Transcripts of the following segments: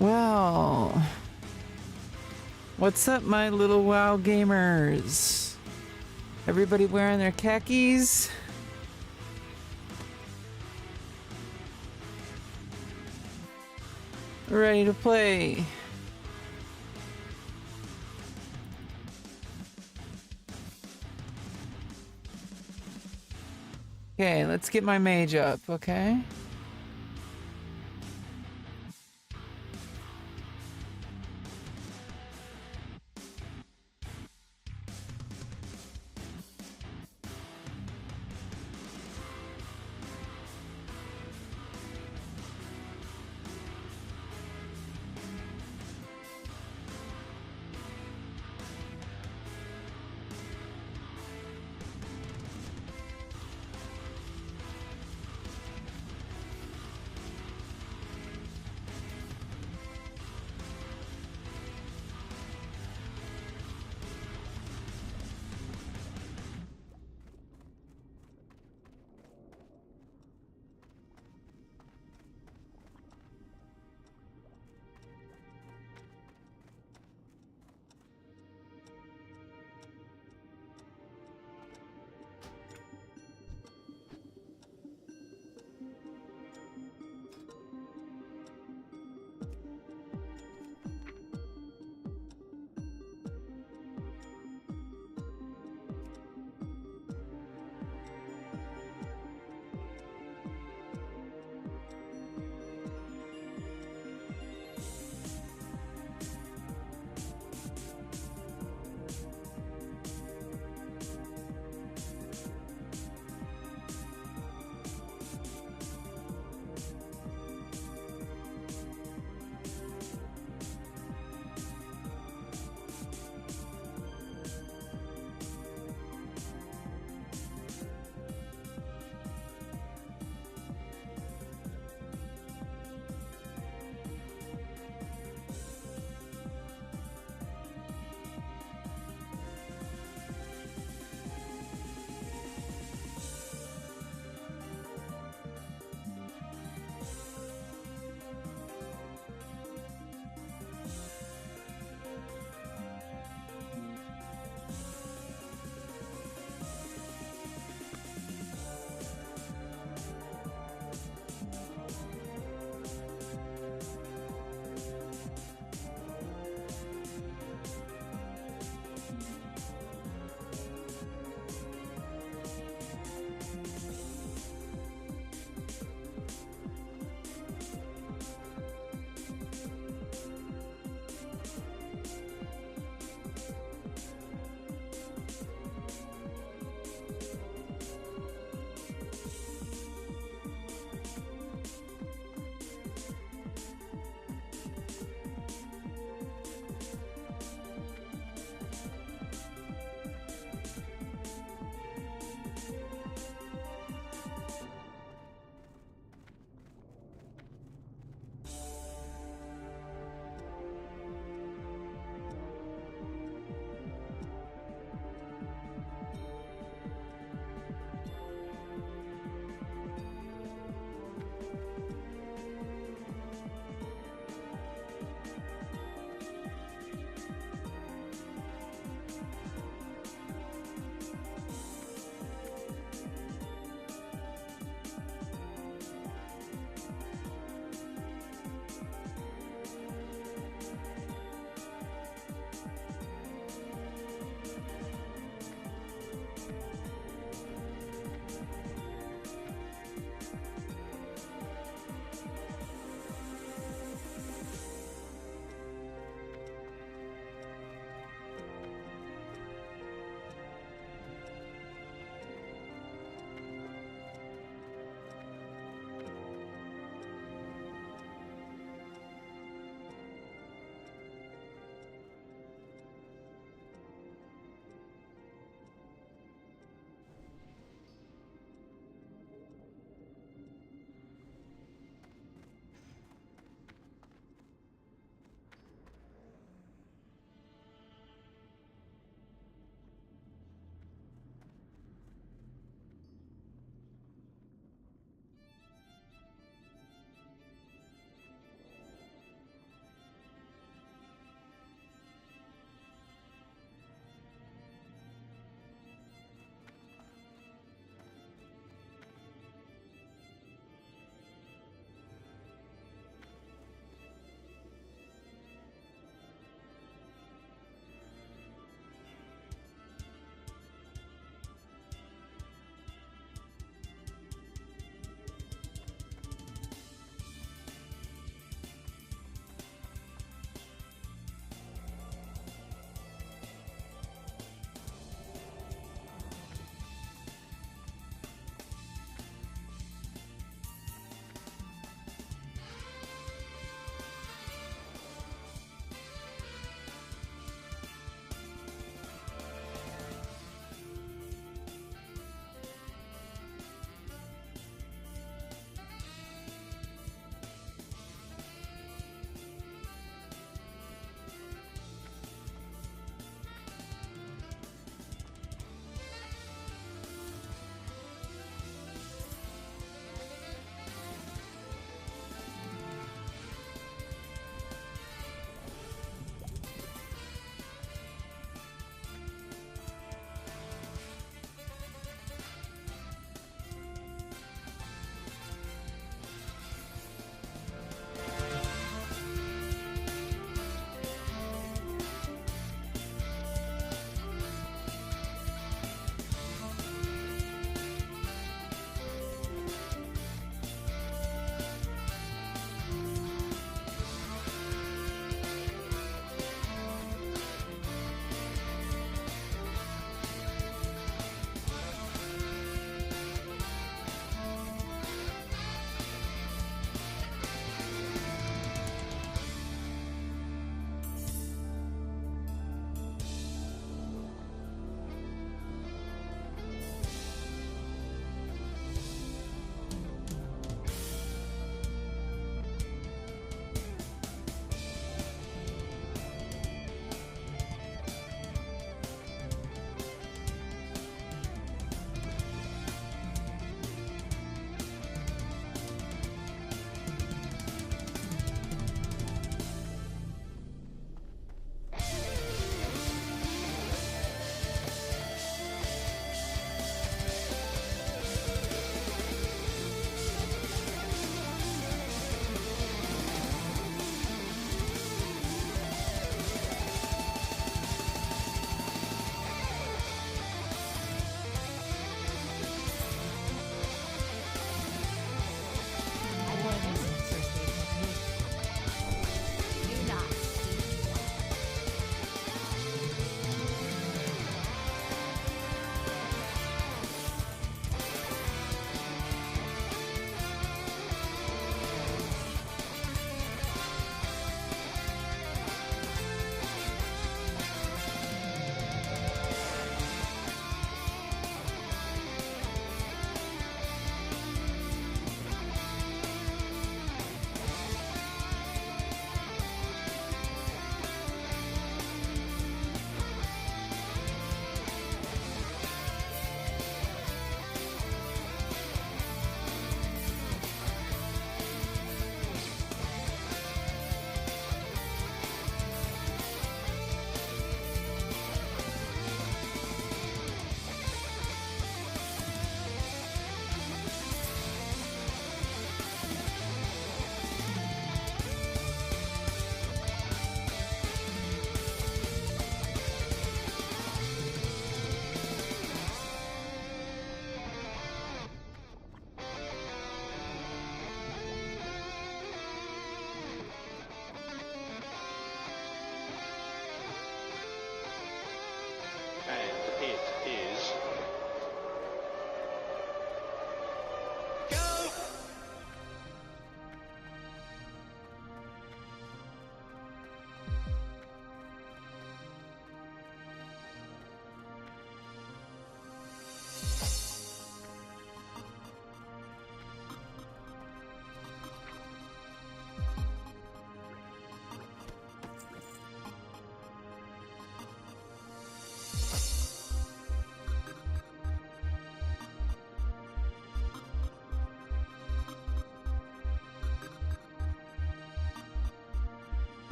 Well, what's up, my little WoW gamers? Everybody wearing their khakis? Ready to play? Okay, let's get my mage up, okay?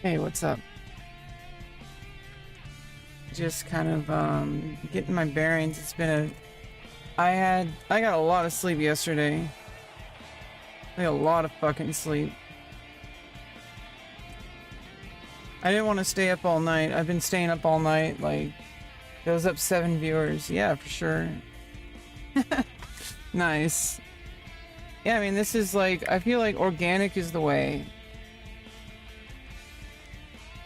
Hey, what's up? Just kind of getting my bearings. It's been I got a lot of sleep yesterday. I got a lot of fucking sleep. I didn't want to stay up all night. I've been staying up all night. Like, it was up 7 viewers. Yeah, for sure. Nice. Yeah, I mean, this is like, I feel like organic is the way.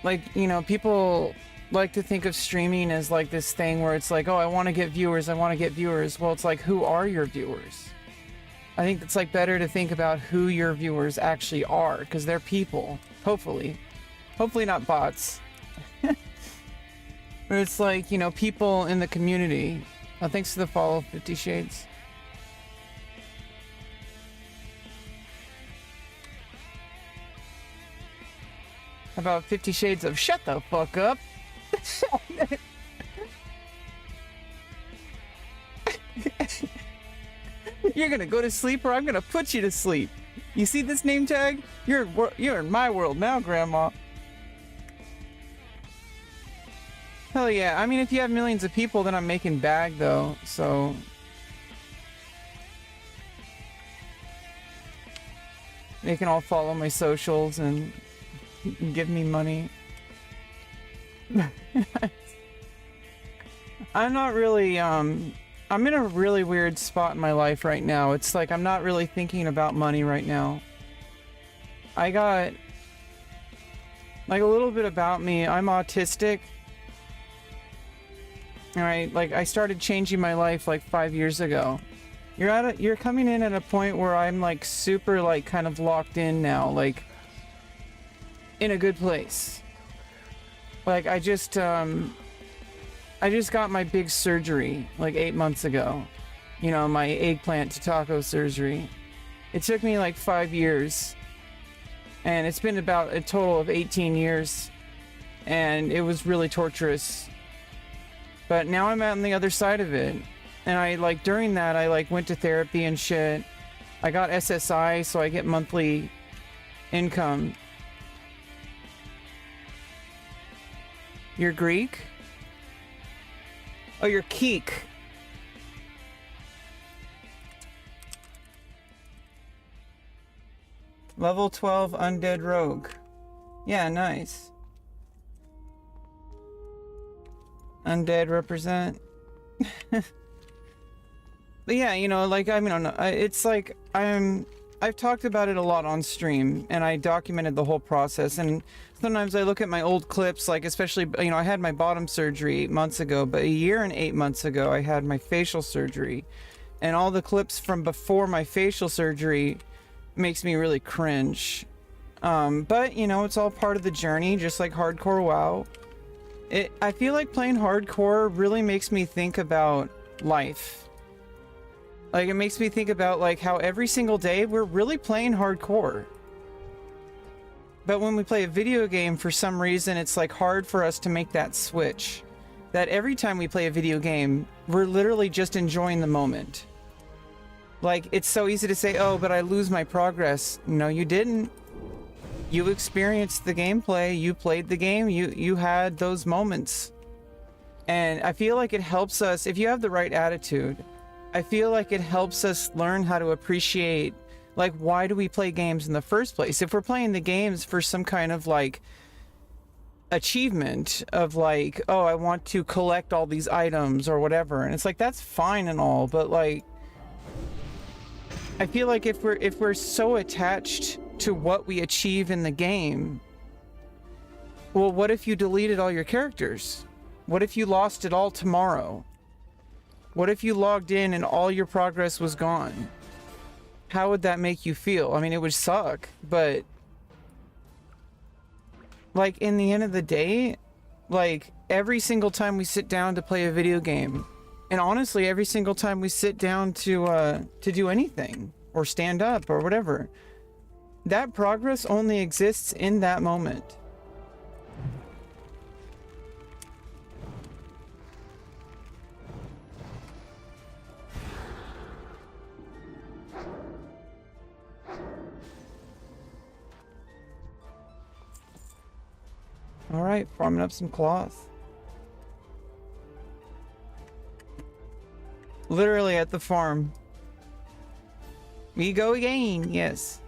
Like, you know, people like to think of streaming as like this thing where it's like, oh, I want to get viewers, I want to get viewers. Well, it's like, who are your viewers? I think it's like better to think about who your viewers actually are, because they're people, hopefully. Hopefully not bots. But it's like, you know, people in the community. Oh, thanks for the follow, 50 Shades. How about 50 Shades of shut the fuck up? You're gonna go to sleep or I'm gonna put you to sleep. You see this name tag? You're in my world now, Grandma. Hell yeah. I mean, if you have millions of people, then I'm making bag though, so... They can all follow my socials and give me money. I'm not really, I'm in a really weird spot in my life right now. It's like I'm not really thinking about money right now. I got... Like, a little bit about me. I'm autistic. Alright, like, I started changing my life like 5 years ago. You're coming in at a point where I'm like super like kind of locked in now, like in a good place. Like I just got my big surgery like 8 months ago. You know, my eggplant to taco surgery. It took me like 5 years. And it's been about a total of 18 years. And it was really torturous. But now I'm out on the other side of it. And I like during that I like went to therapy and shit. I got SSI, so I get monthly income. You're Greek? Oh, you're Keek. Level 12 Undead Rogue. Yeah, nice. Undead represent. But yeah, you know, like, I mean, I don't know. It's like, I've talked about it a lot on stream, and I documented the whole process, and sometimes I look at my old clips, like, especially, you know, I had my bottom surgery 8 months ago, but a year and 8 months ago, I had my facial surgery, and all the clips from before my facial surgery makes me really cringe. But, you know, it's all part of the journey, just like hardcore WoW. I feel like playing hardcore really makes me think about life. Like, it makes me think about, like, how every single day we're really playing hardcore. But when we play a video game, for some reason, it's, like, hard for us to make that switch. That every time we play a video game, we're literally just enjoying the moment. Like, it's so easy to say, oh, but I lose my progress. No, you didn't. You experienced the gameplay, you played the game, you had those moments. And I feel like it helps us, if you have the right attitude, I feel like it helps us learn how to appreciate, like, why do we play games in the first place? If we're playing the games for some kind of, like, achievement of, like, oh, I want to collect all these items or whatever, and it's like, that's fine and all, but, like, I feel like if we're so attached to what we achieve in the game, well, what if you deleted all your characters? What if you lost it all tomorrow? What if you logged in and all your progress was gone? How would that make you feel? I mean, it would suck, but like, in the end of the day, like, every single time we sit down to play a video game, and honestly, every single time we sit down to do anything, or stand up, or whatever, that progress only exists in that moment. All right, farming up some cloth. Literally at the farm. We go again, yes.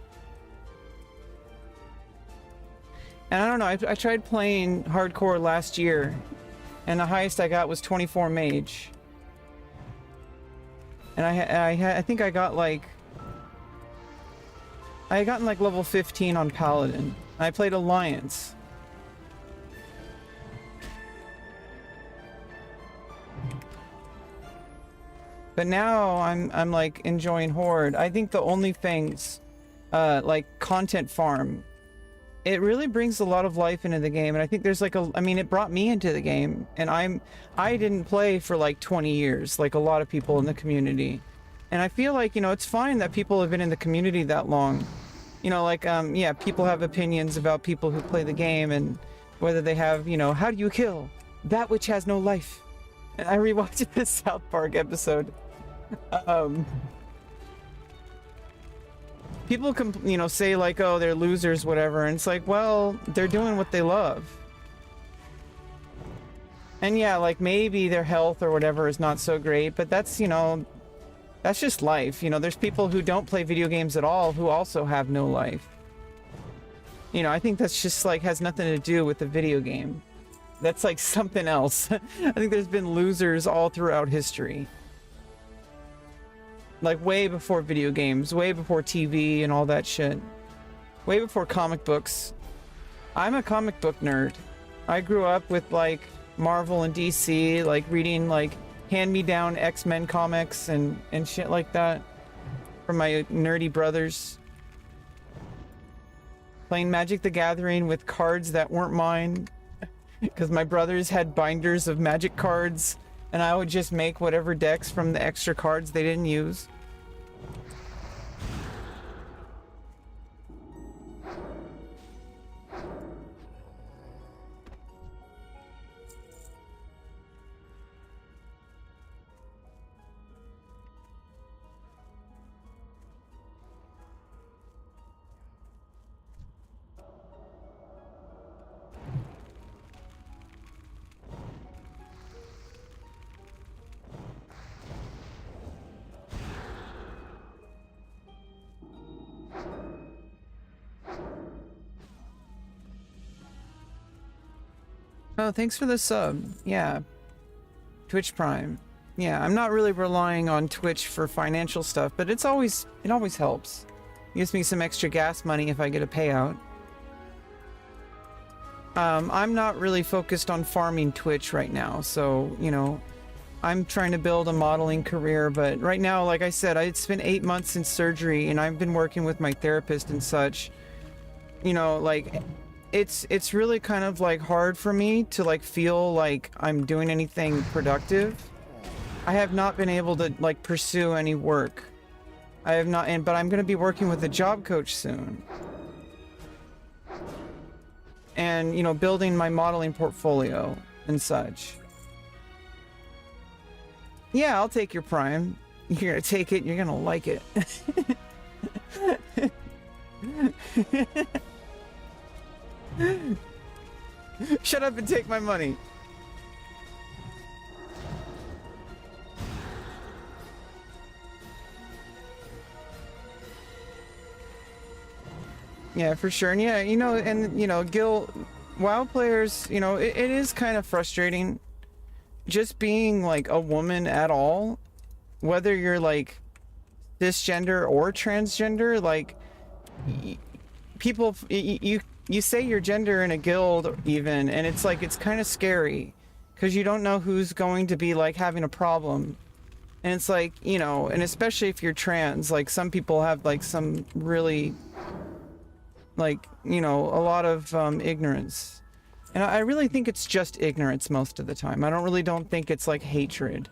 And I don't know, I tried playing hardcore last year, and the highest I got was 24 mage. And I think I got like... I had gotten like level 15 on Paladin. I played Alliance. But now I'm like enjoying Horde. I think the only things like content farm, it really brings a lot of life into the game. And I think there's like I mean, it brought me into the game, and I didn't play for like 20 years like a lot of people in the community. And I feel like, you know, it's fine that people have been in the community that long. You know, like yeah, people have opinions about people who play the game and whether they have, you know, how do you kill that which has no life? And I rewatched this South Park episode. People can, you know, say like, oh, they're losers, whatever, and it's like, well, they're doing what they love. And yeah, like maybe their health or whatever is not so great, but that's, you know, that's just life. You know, there's people who don't play video games at all who also have no life. You know, I think that's just like has nothing to do with the video game. That's like something else. I think there's been losers all throughout history. Like way before video games, way before TV and all that shit. Way before comic books. I'm a comic book nerd. I grew up with like Marvel and DC, like reading like hand-me-down X-Men comics and shit like that from my nerdy brothers. Playing Magic the Gathering with cards that weren't mine. Because my brothers had binders of Magic cards, and I would just make whatever decks from the extra cards they didn't use. Oh, thanks for the sub. Yeah. Twitch Prime. Yeah, I'm not really relying on Twitch for financial stuff, but it always helps. It gives me some extra gas money if I get a payout. I'm not really focused on farming Twitch right now, so, you know, I'm trying to build a modeling career, but right now, like I said, it's been 8 months since surgery, and I've been working with my therapist and such. You know, like... It's really kind of like hard for me to like feel like I'm doing anything productive. I have not been able to like pursue any work. I have not, but I'm going to be working with a job coach soon. And, you know, building my modeling portfolio and such. Yeah, I'll take your Prime. You're going to take it, you're going to like it. Shut up and take my money. Yeah, for sure. And yeah, you know, and you know, WoW players, you know, it is kind of frustrating just being like a woman at all, whether you're like cisgender or transgender. Like people, you say your gender in a guild even, and it's like, it's kind of scary because you don't know who's going to be like having a problem. And it's like, you know, and especially if you're trans, like some people have like some really like, you know, a lot of ignorance. And I really think it's just ignorance most of the time. I don't think it's like hatred.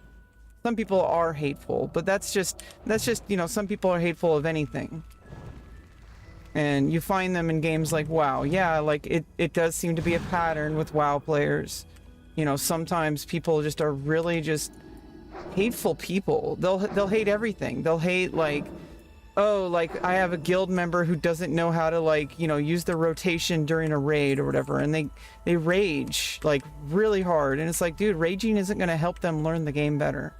Some people are hateful, but that's just, you know, some people are hateful of anything. And you find them in games like WoW. Yeah, like it does seem to be a pattern with WoW players. You know, sometimes people just are really just hateful people. They'll hate everything. They'll hate like oh, like I have a guild member who doesn't know how to, like, you know, use the rotation during a raid or whatever, and they rage like really hard, and it's like, dude, raging isn't going to help them learn the game better.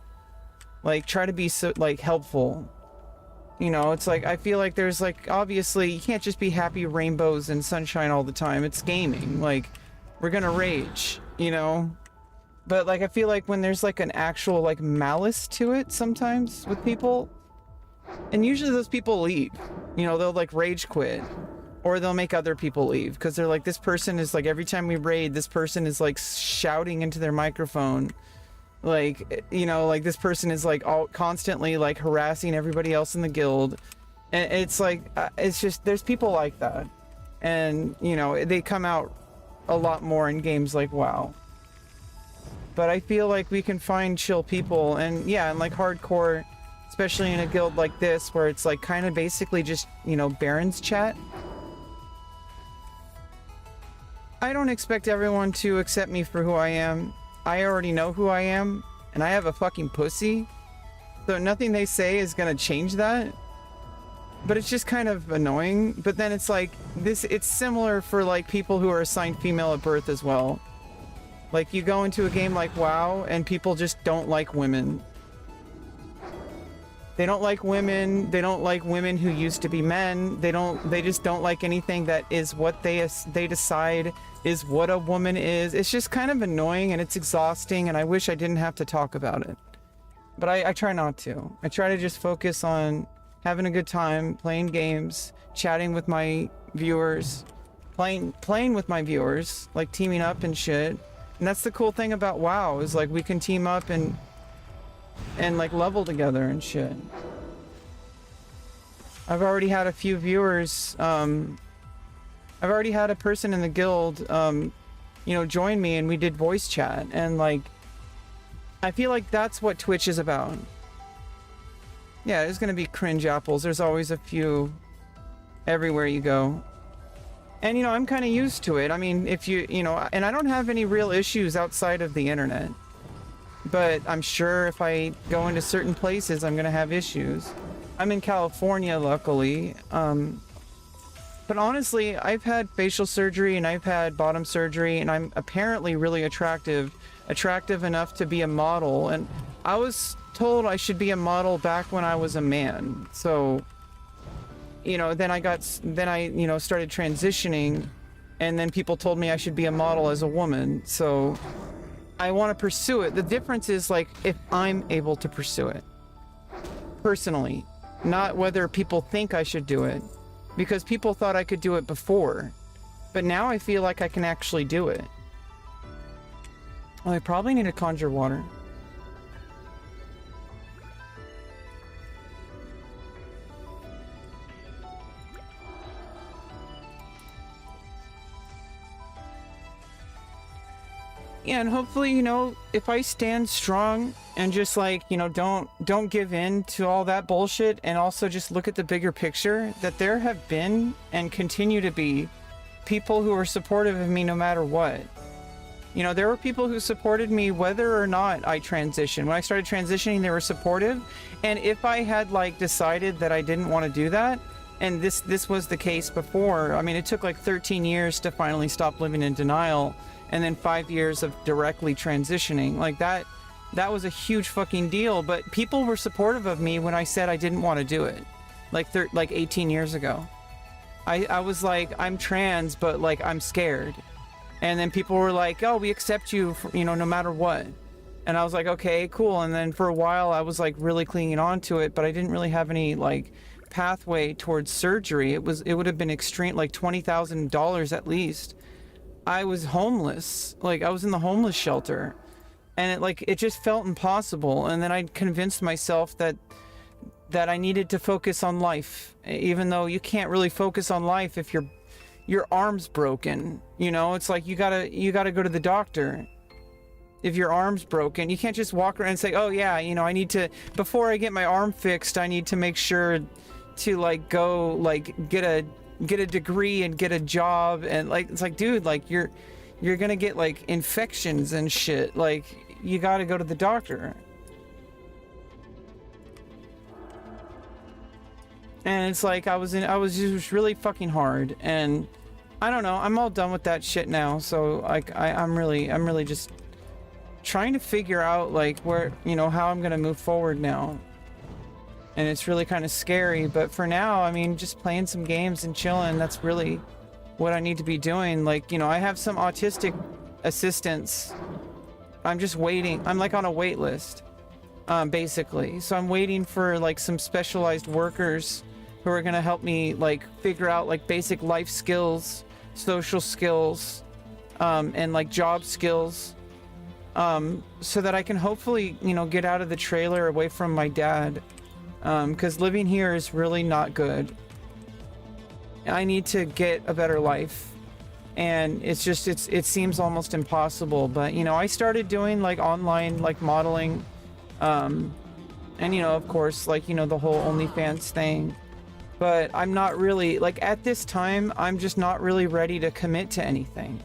Like, try to be so like helpful. You know, it's like, I feel like there's like, obviously you can't just be happy rainbows and sunshine all the time. It's gaming. Like, we're gonna rage, you know? But like, I feel like when there's like an actual like malice to it sometimes with people, and usually those people leave, you know, they'll like rage quit, or they'll make other people leave because they're like, this person is like, every time we raid, this person is like shouting into their microphone, like, you know, like this person is like all constantly like harassing everybody else in the guild, and it's like, it's just, there's people like that, and you know, they come out a lot more in games like WoW. But I feel like we can find chill people, and yeah, and like hardcore, especially in a guild like this where it's like kind of basically just, you know, Baron's chat. I don't expect everyone to accept me for who I am. I already know who I am, and I have a fucking pussy, so nothing they say is gonna change that. But it's just kind of annoying. But then it's like this, it's similar for like people who are assigned female at birth as well. Like, you go into a game like WoW and people just don't like women. They don't like women. They don't like women who used to be men. They just don't like anything that is what they decide is what a woman is. It's just kind of annoying, and it's exhausting, and I wish I didn't have to talk about it. But I try not to. I try to just focus on having a good time, playing games, chatting with my viewers, playing with my viewers, like teaming up and shit. And that's the cool thing about WoW, is like we can team up and like level together and shit. I've already had a few viewers, I've already had a person in the guild, you know, join me, and we did voice chat, and like, I feel like that's what Twitch is about. Yeah, there's gonna be cringe apples. There's always a few everywhere you go. And, you know, I'm kind of used to it. I mean, if you know, and I don't have any real issues outside of the internet. But I'm sure if I go into certain places, I'm gonna have issues. I'm in California, luckily. But honestly, I've had facial surgery and I've had bottom surgery, and I'm apparently really attractive enough to be a model. And I was told I should be a model back when I was a man. So, you know, then I, you know, started transitioning, and then people told me I should be a model as a woman. So I want to pursue it. The difference is, like, if I'm able to pursue it personally, not whether people think I should do it, because people thought I could do it before, but now I feel like I can actually do it. Oh, I probably need to conjure water. Yeah, and hopefully, you know, if I stand strong and just, like, you know, don't give in to all that bullshit, and also just look at the bigger picture, that there have been and continue to be people who are supportive of me no matter what. You know, there were people who supported me whether or not I transitioned. When I started transitioning, they were supportive, and if I had, like, decided that I didn't want to do that, and this was the case before, I mean, it took like 13 years to finally stop living in denial, and then 5 years of directly transitioning. Like, that was a huge fucking deal. But people were supportive of me when I said I didn't want to do it, like 18 years ago. I was like, I'm trans, but like, I'm scared. And then people were like, oh, we accept you for, you know, no matter what. And I was like, okay, cool. And then for a while I was like really clinging on to it, but I didn't really have any like pathway towards surgery. It would have been extreme, like $20,000 at least. I was homeless. Like, I was in the homeless shelter, and it just felt impossible. And then I convinced myself that I needed to focus on life, even though you can't really focus on life if your arm's broken. You know, it's like you gotta go to the doctor. If your arm's broken, you can't just walk around and say, oh yeah, you know, I need to, before I get my arm fixed, I need to make sure to like go like get a degree and get a job. And like, it's like, dude, like you're gonna get like infections and shit. Like, you gotta go to the doctor. And it's like I was just really fucking hard, and I don't know, I'm all done with that shit now. So like I'm really just trying to figure out like where, you know, how I'm gonna move forward now. And it's really kind of scary, but for now, I mean, just playing some games and chilling, that's really what I need to be doing. Like, you know, I have some autistic assistants. I'm just waiting. I'm like on a wait list, basically. So I'm waiting for like some specialized workers who are gonna help me like figure out like basic life skills, social skills, and like job skills, so that I can hopefully, you know, get out of the trailer away from my dad. Because living here is really not good. I need to get a better life, and it's just it seems almost impossible. But you know, I started doing like online like modeling, and you know, of course, like, you know, the whole OnlyFans thing. But I'm not really like, at this time, I'm just not really ready to commit to anything.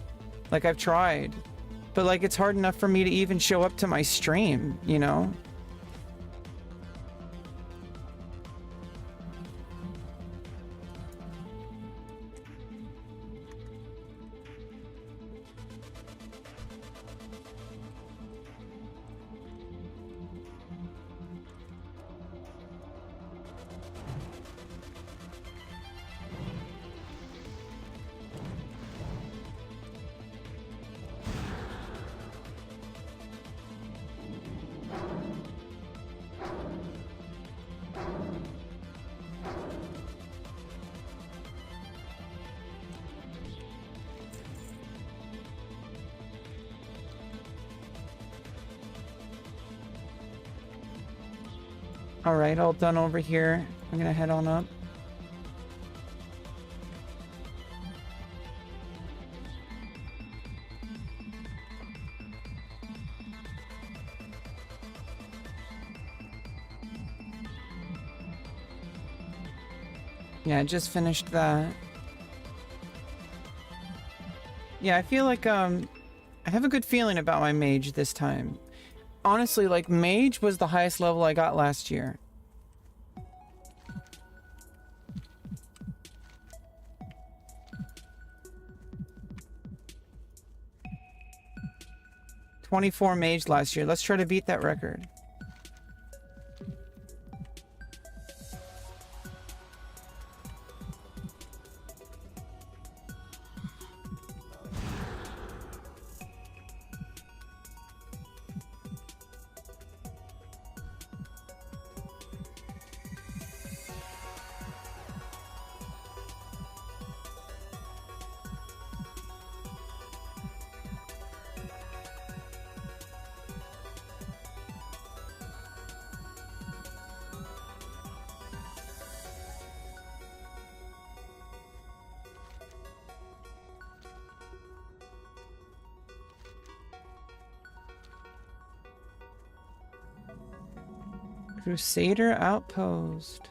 Like, I've tried, but like it's hard enough for me to even show up to my stream, you know. All right, all done over here. I'm gonna head on up. Yeah, I just finished that. Yeah, I feel like I have a good feeling about my mage this time. Honestly, like, mage was the highest level I got last year. $24 mage last year. Let's try to beat that record. Crusader Outpost.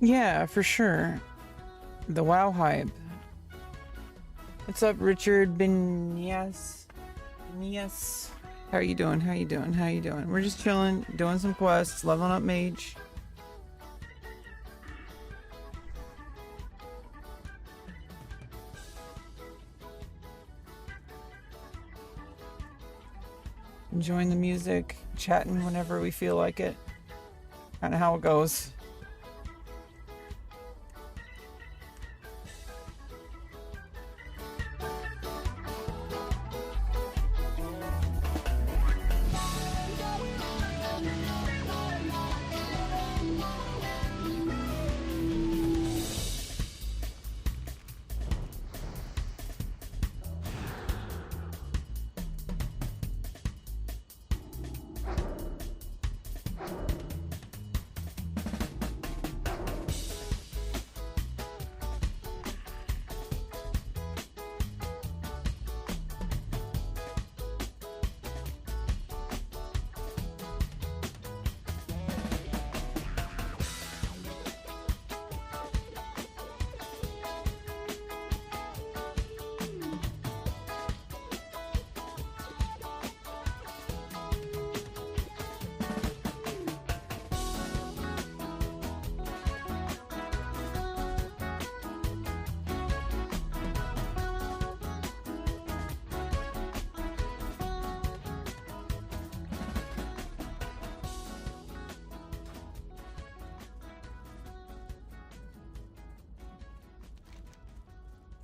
Yeah, for sure. The WoW hype. What's up, Richard Benias? Yes. How are you doing? How you doing? How you doing? We're just chilling, doing some quests, leveling up mage. Enjoying the music, chatting whenever we feel like it. Kind of how it goes.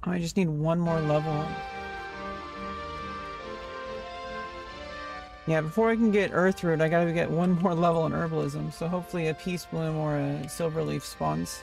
I just need one more level. Yeah, before I can get Earthroot, I gotta get one more level in Herbalism, so hopefully a Peace Bloom or a Silverleaf spawns.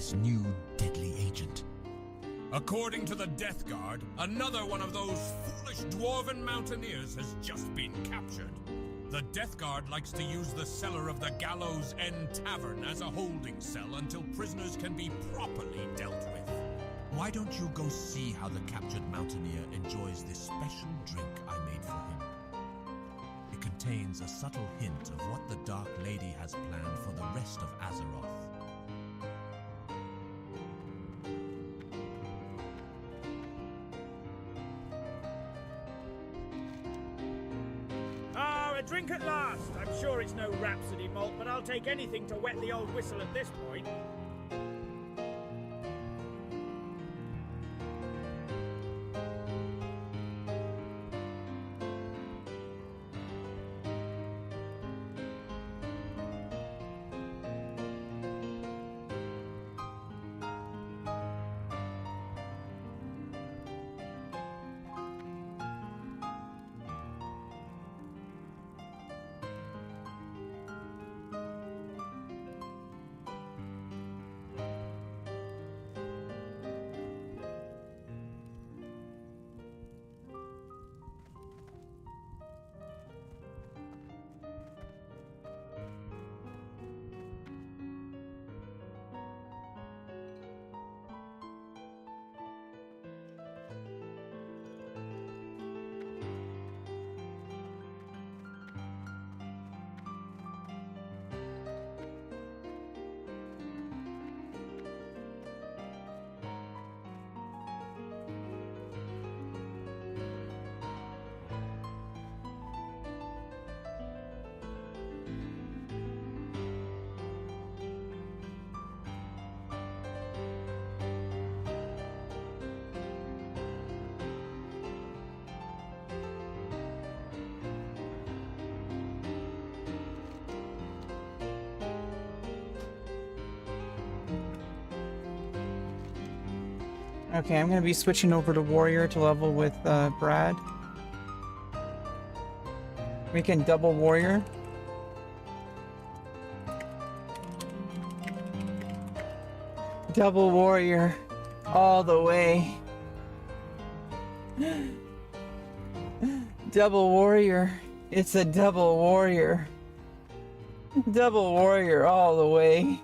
this new deadly agent? According to the Death Guard, another one of those foolish dwarven mountaineers has just been captured. The Death Guard likes to use the cellar of the Gallows End Tavern as a holding cell until prisoners can be properly dealt with. Why don't you go see how the captured mountaineer enjoys this special drink I made for him? It contains a subtle hint of what the Dark Lady has planned for the rest of Azeroth. Ah, a drink at last! I'm sure it's no Rhapsody malt, but I'll take anything to wet the old whistle at this point. Okay, I'm gonna be switching over to Warrior to level with Brad. We can double Warrior. Double Warrior. All the way. Double Warrior. It's a double Warrior. Double Warrior all the way.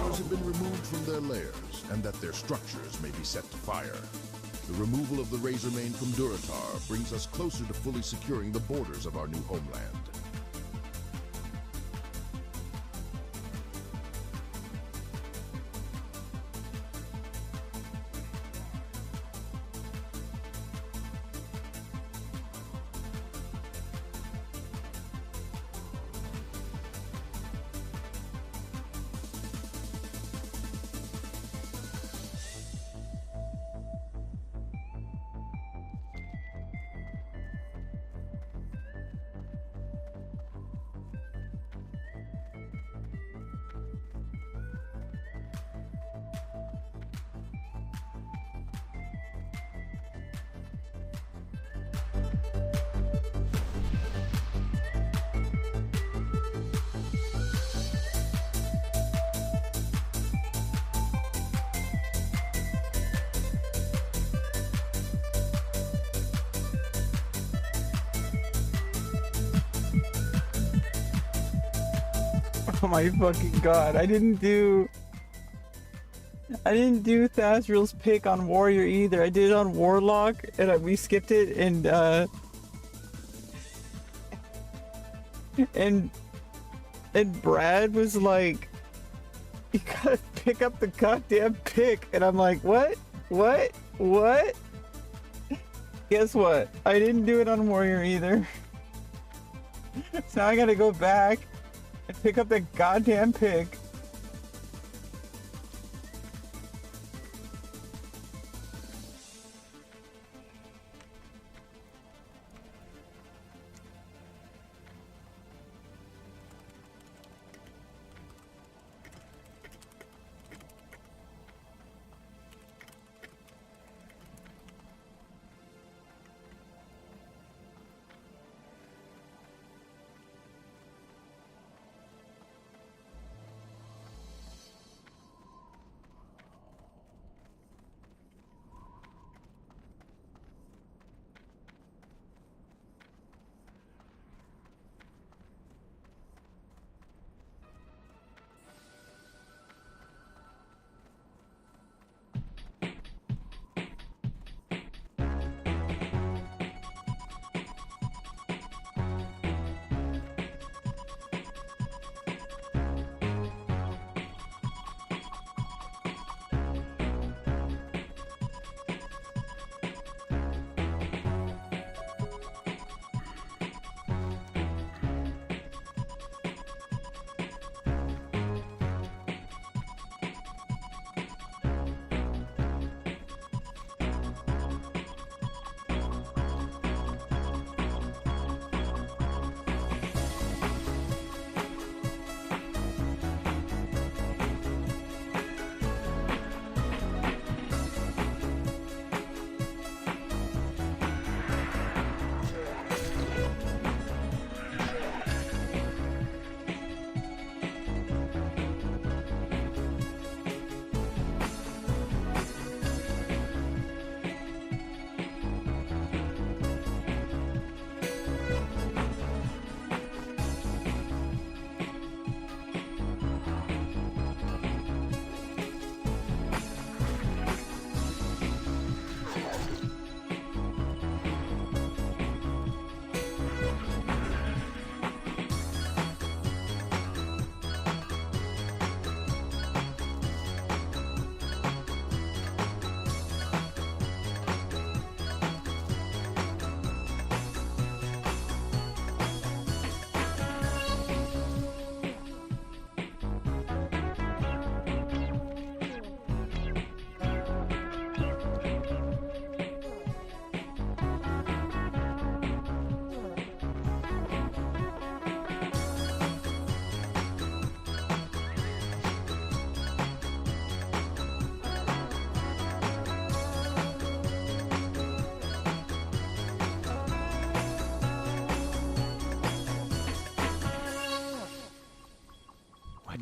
spores have been removed from their lairs, and that their structures may be set to fire. The removal of the razor mane from Durotar brings us closer to fully securing the borders of our new homeland. Oh my fucking god, I didn't do Thasriel's pick on Warrior either. I did it on Warlock, and we skipped it, and Brad was like, you gotta pick up the goddamn pick, and I'm like, what? Guess what? I didn't do it on Warrior either. So now I gotta go back and pick up that goddamn pick.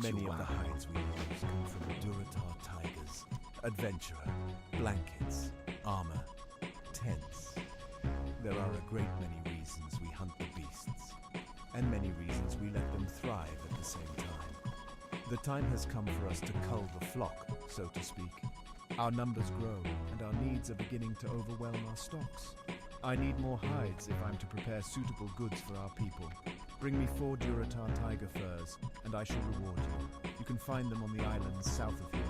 Many of the hides we use come from the Durotar tigers. Adventurer, blankets, armor, tents. There are a great many reasons we hunt the beasts, and many reasons we let them thrive at the same time. The time has come for us to cull the flock, so to speak. Our numbers grow, and our needs are beginning to overwhelm our stocks. I need more hides if I'm to prepare suitable goods for our people. Bring me 4 Durotar tiger furs, and I shall reward you. You can find them on the islands south of here.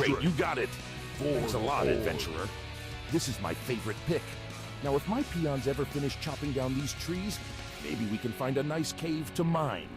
Great, you got it. Thanks a lot, adventurer. This is my favorite pick. Now, if my peons ever finish chopping down these trees, maybe we can find a nice cave to mine.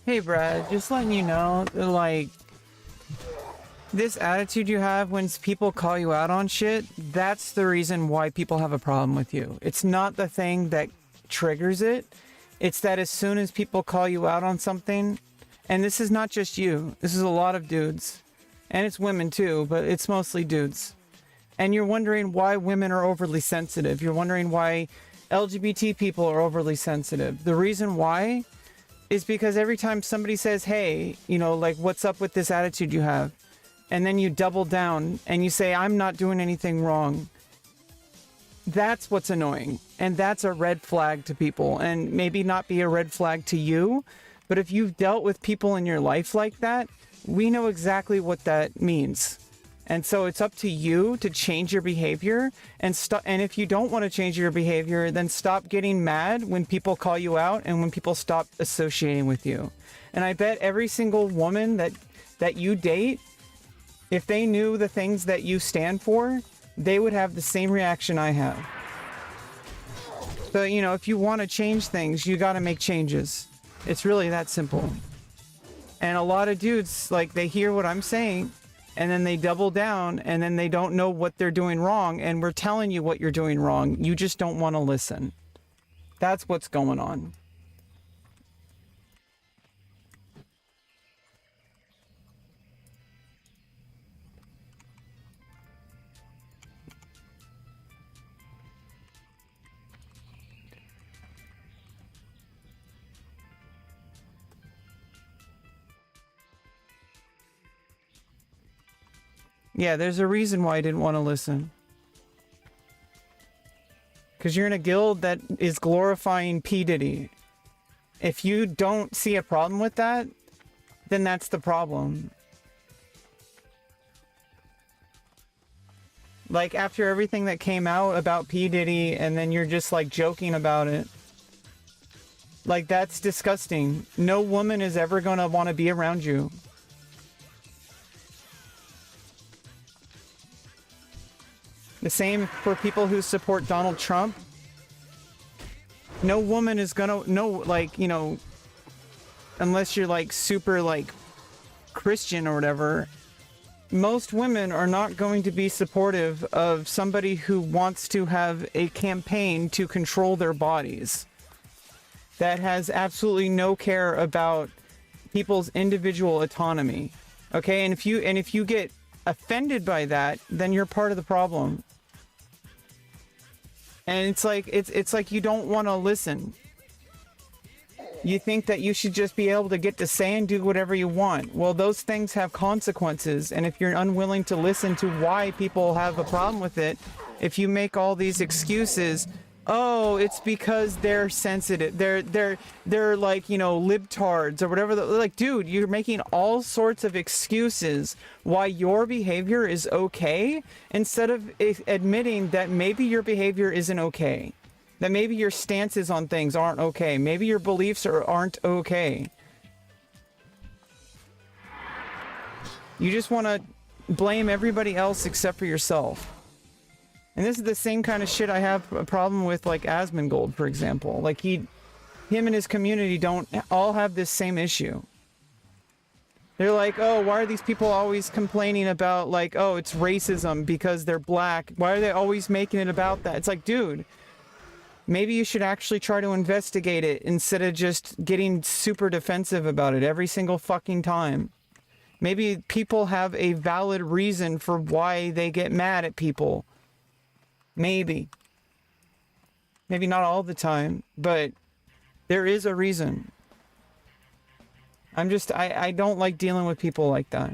Hey Brad, just letting you know, like, this attitude you have when people call you out on shit, that's the reason why people have a problem with you. It's not the thing that triggers it. It's that as soon as people call you out on something, and this is not just you, this is a lot of dudes, and it's women too, but it's mostly dudes. And you're wondering why women are overly sensitive. You're wondering why LGBT people are overly sensitive. The reason why is because every time somebody says, hey, you know, like, what's up with this attitude you have? And then you double down and you say, I'm not doing anything wrong. That's what's annoying. And that's a red flag to people. And maybe not be a red flag to you, but if you've dealt with people in your life like that, we know exactly what that means. And so it's up to you to change your behavior and and if you don't want to change your behavior, then stop getting mad when people call you out and when people stop associating with you. And I bet every single woman that you date If they knew the things that you stand for, they would have the same reaction I have. So, you know, if you want to change things, you got to make changes. It's really that simple. And a lot of dudes, like, they hear what I'm saying, and then they double down, and then they don't know what they're doing wrong, and we're telling you what you're doing wrong. You just don't want to listen. That's what's going on. Yeah, there's a reason why I didn't want to listen. Because you're in a guild that is glorifying P. Diddy. If you don't see a problem with that, then that's the problem. Like, after everything that came out about P. Diddy, and then you're just, like, joking about it. Like, that's disgusting. No woman is ever gonna want to be around you. The same for people who support Donald Trump. No woman is gonna, like, you know, unless you're like super like Christian or whatever, most women are not going to be supportive of somebody who wants to have a campaign to control their bodies. That has absolutely no care about people's individual autonomy. Okay, and if you get offended by that, then you're part of the problem. And it's like you don't want to listen. You think that you should just be able to get to say and do whatever you want. Well, those things have consequences, and if you're unwilling to listen to why people have a problem with it, if you make all these excuses, oh, it's because they're sensitive, they're like, you know, libtards or whatever. Like, dude, you're making all sorts of excuses why your behavior is okay, instead of admitting that maybe your behavior isn't okay, that maybe your stances on things aren't okay, maybe your beliefs aren't okay. You just want to blame everybody else except for yourself. And this is the same kind of shit I have a problem with, like Asmongold, for example. Like, him and his community don't all have this same issue. They're like, oh, why are these people always complaining about, like, oh, it's racism because they're black? Why are they always making it about that? It's like, dude, maybe you should actually try to investigate it instead of just getting super defensive about it every single fucking time. Maybe people have a valid reason for why they get mad at people. Maybe. Maybe not all the time, but there is a reason. I don't like dealing with people like that.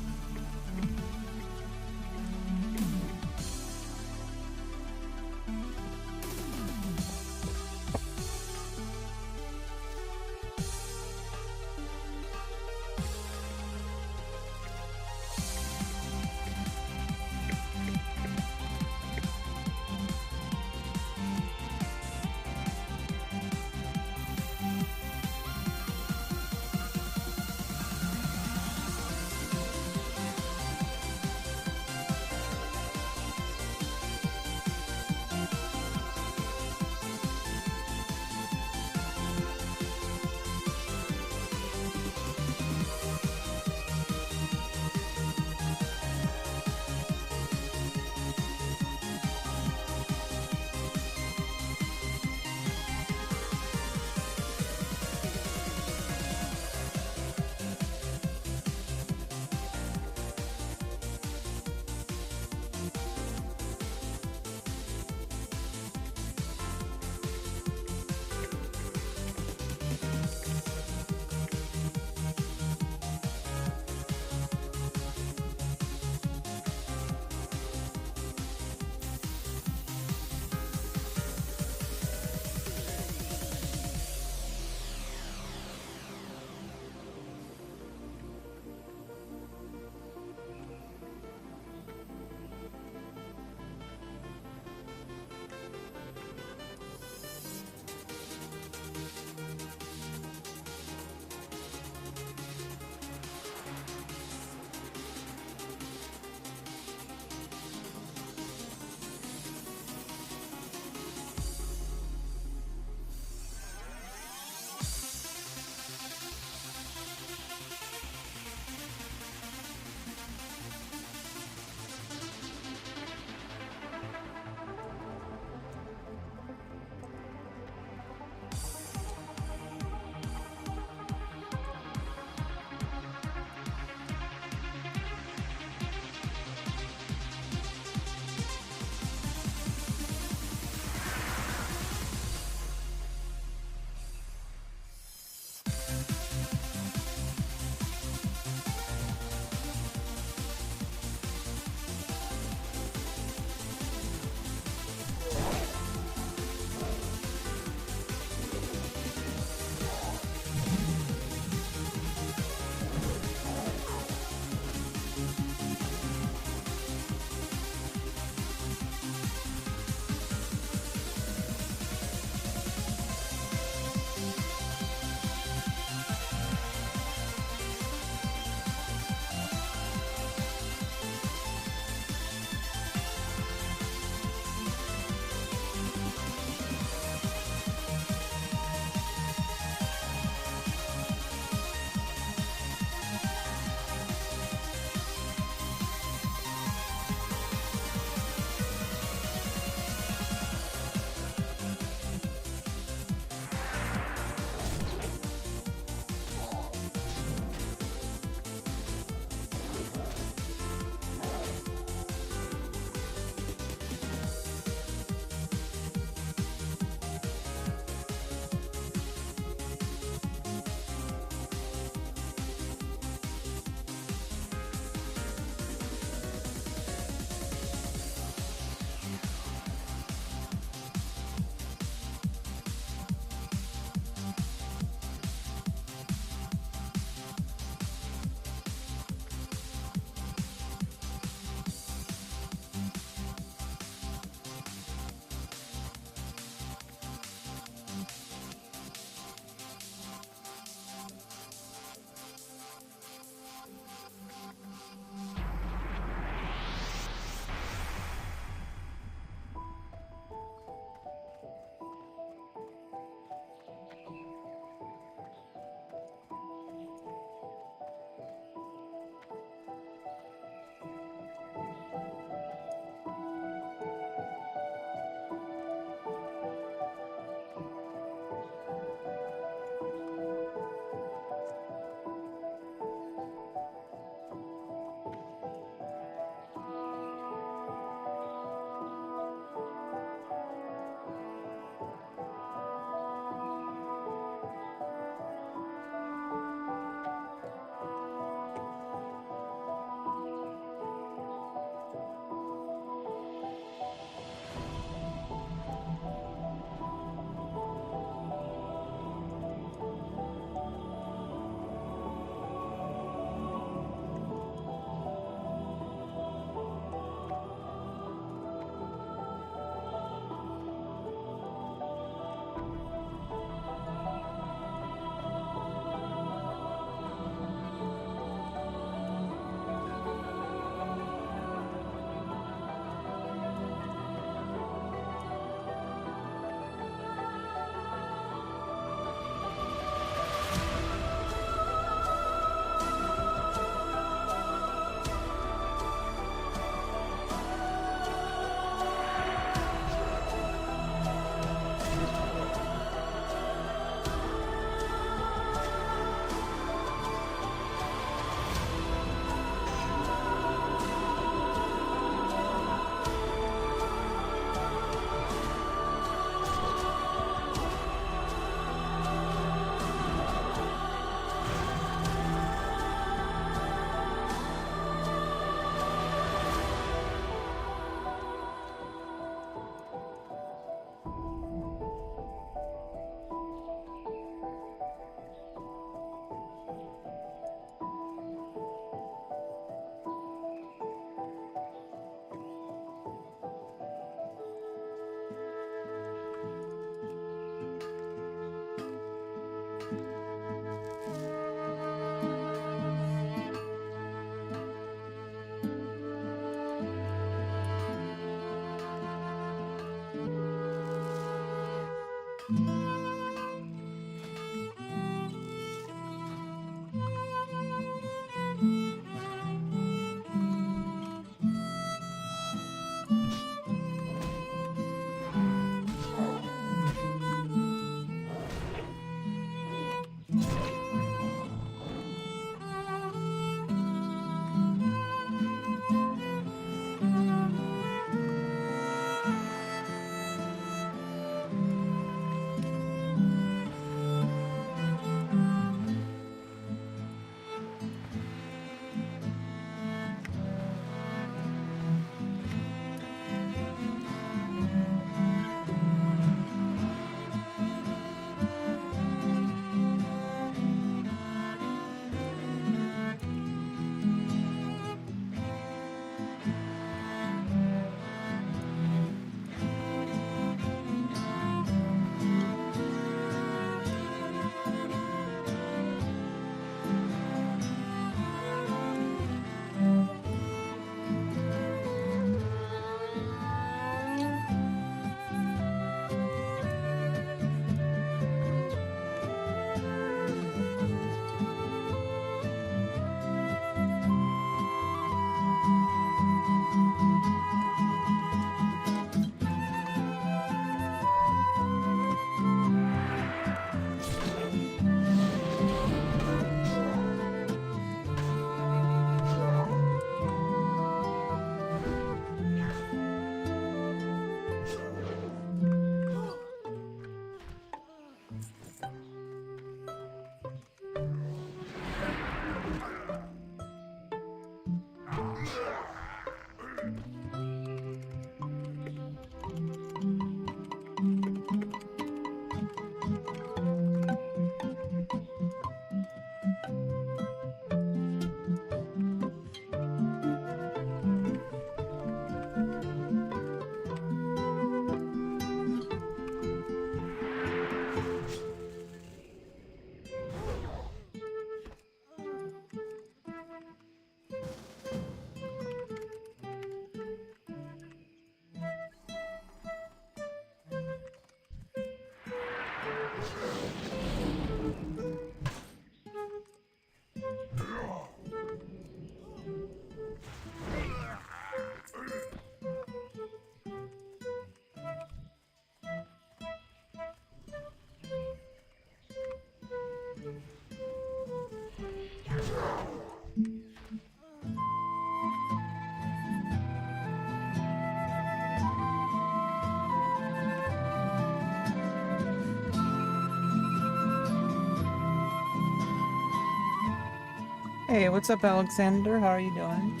Hey, what's up, Alexander? How are you doing?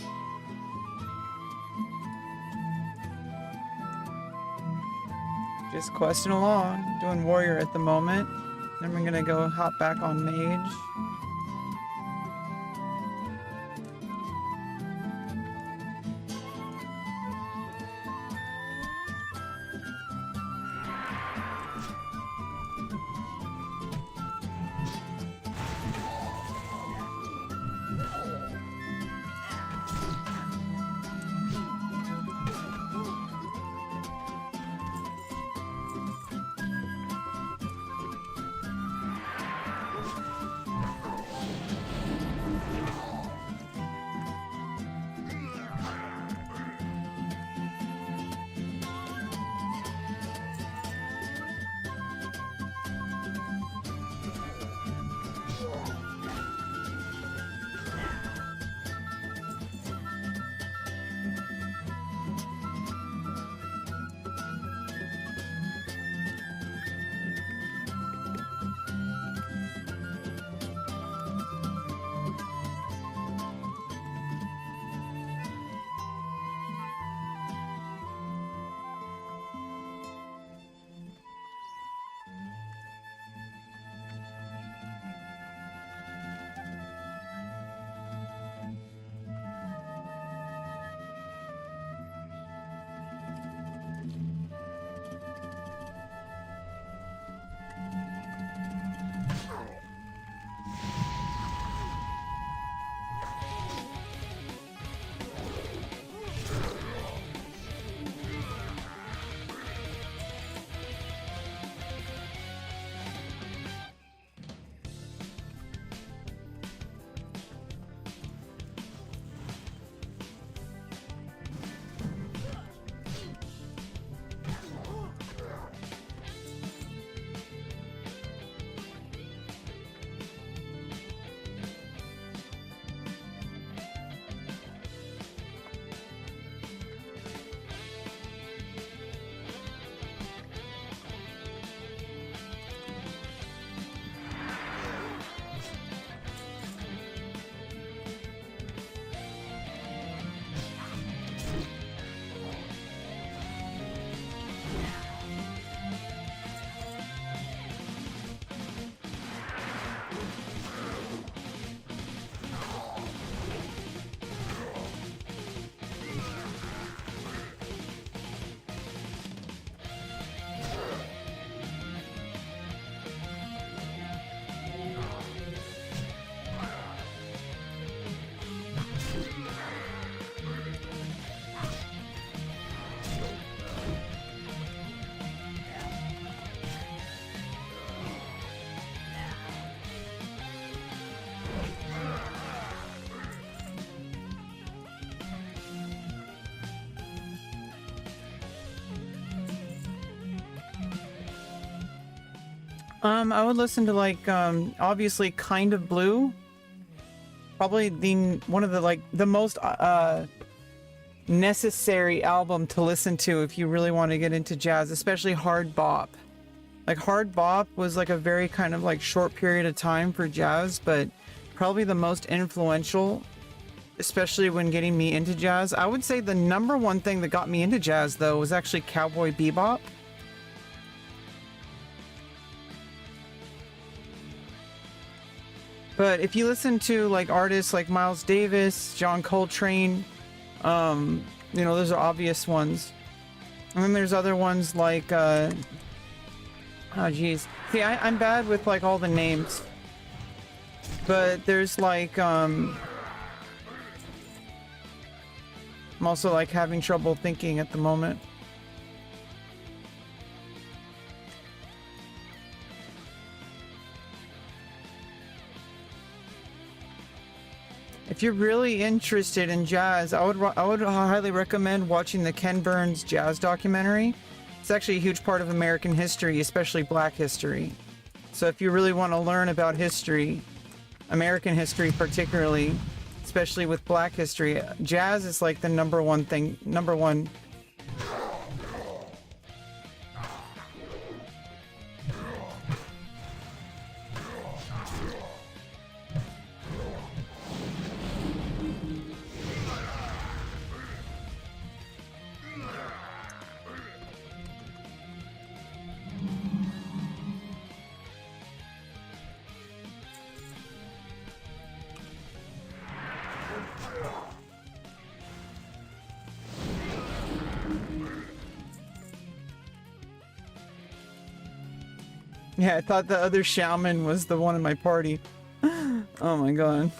Just questing along, doing warrior at the moment. Then we're gonna go hop back on mage. I would listen to like obviously Kind of Blue. Probably one of the like the most necessary album to listen to if you really want to get into jazz, especially hard bop. Like hard bop was like a very kind of like short period of time for jazz, but probably the most influential, especially when getting me into jazz. I would say the number one thing that got me into jazz though was actually Cowboy Bebop. But if you listen to like artists like Miles Davis, John Coltrane, you know, those are obvious ones. And then there's other ones like, oh geez. See, I'm bad with like all the names. But there's like, I'm also like having trouble thinking at the moment. If you're really interested in jazz, I would highly recommend watching the Ken Burns jazz documentary. It's actually a huge part of American history, especially Black history. So if you really want to learn about history, American history particularly, especially with Black history, jazz is like the number one thing, number one. Yeah, I thought the other shaman was the one in my party. Oh my god.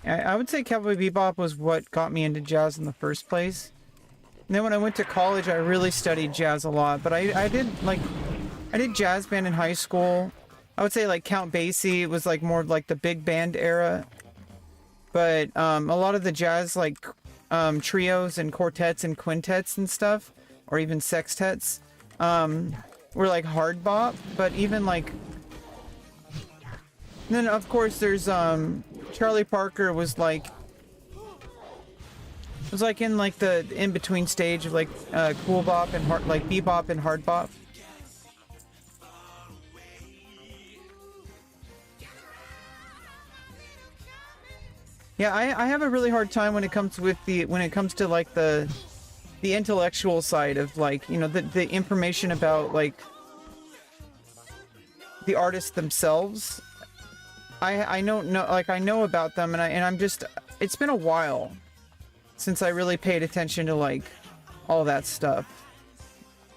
I would say Cowboy Bebop was what got me into jazz in the first place. And then when I went to college, I really studied jazz a lot. But I did jazz band in high school. I would say like Count Basie was like more of like the big band era. But a lot of the jazz like trios and quartets and quintets and stuff, or even sextets, were like hard bop. But even like, and then of course there's Charlie Parker was like in like the in-between stage of like cool bop and hard, like bebop and hard bop. Yeah, I have a really hard time when it comes to like the intellectual side of like, you know, the information about like the artists themselves. I don't know, like I know about them, and I'm just, it's been a while since I really paid attention to like all that stuff.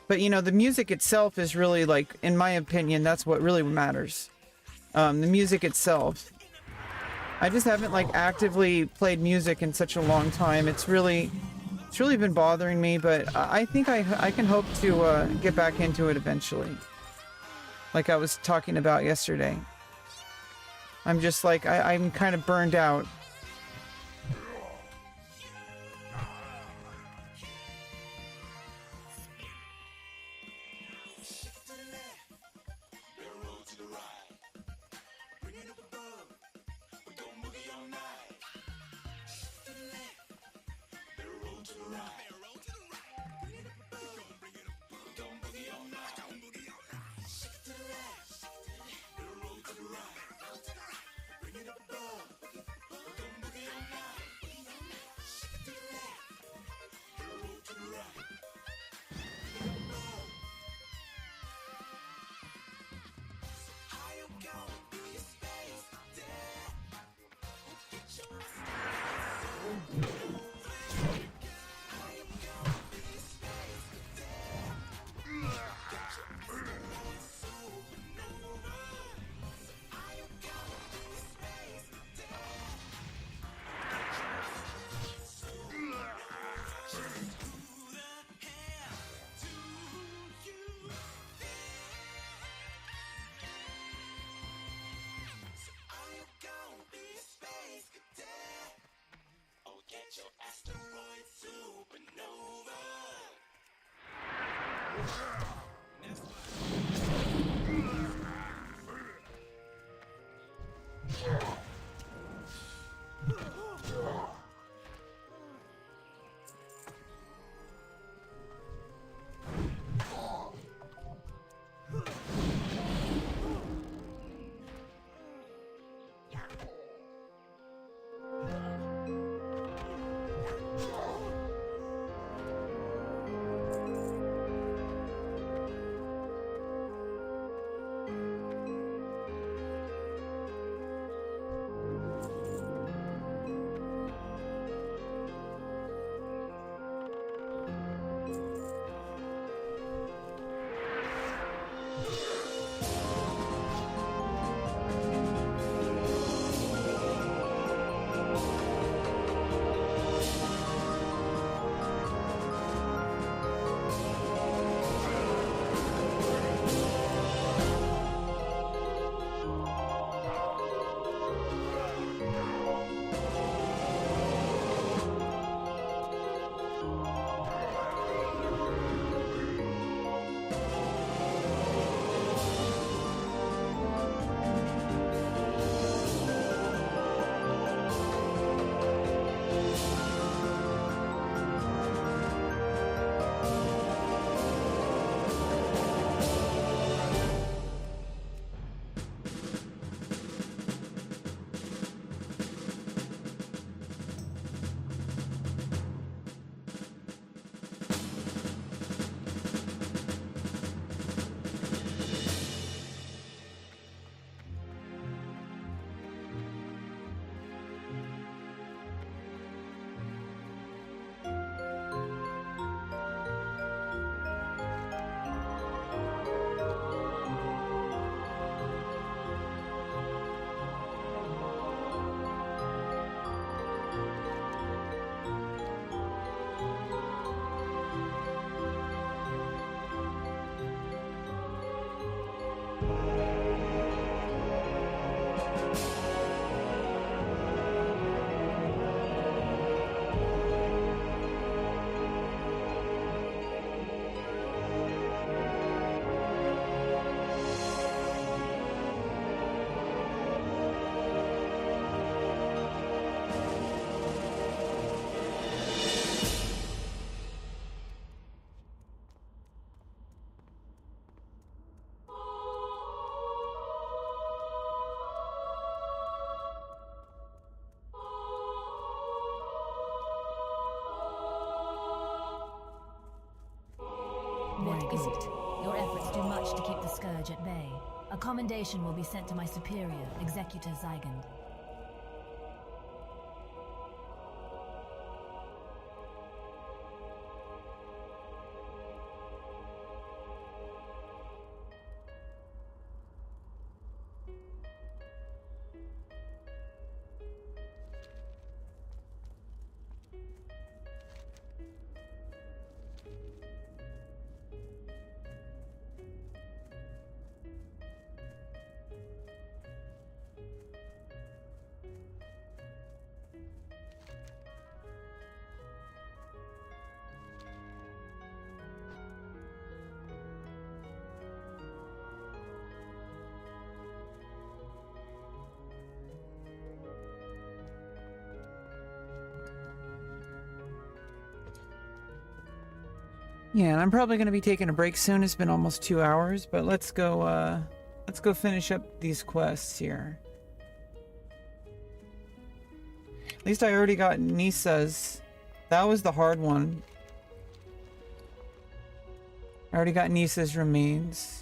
But you know, the music itself is really like, in my opinion, that's what really matters. The music itself. I just haven't like actively played music in such a long time. It's really been bothering me, but I think I can hope to get back into it eventually. Like I was talking about yesterday. I'm just like, I'm kind of burned out. Very good. Your efforts do much to keep the scourge at bay. A commendation will be sent to my superior, Executor Zygand. Yeah, and I'm probably going to be taking a break soon. It's been almost 2 hours, but let's go finish up these quests here. At least I already got Nisa's. That was the hard one. I already got Nisa's remains.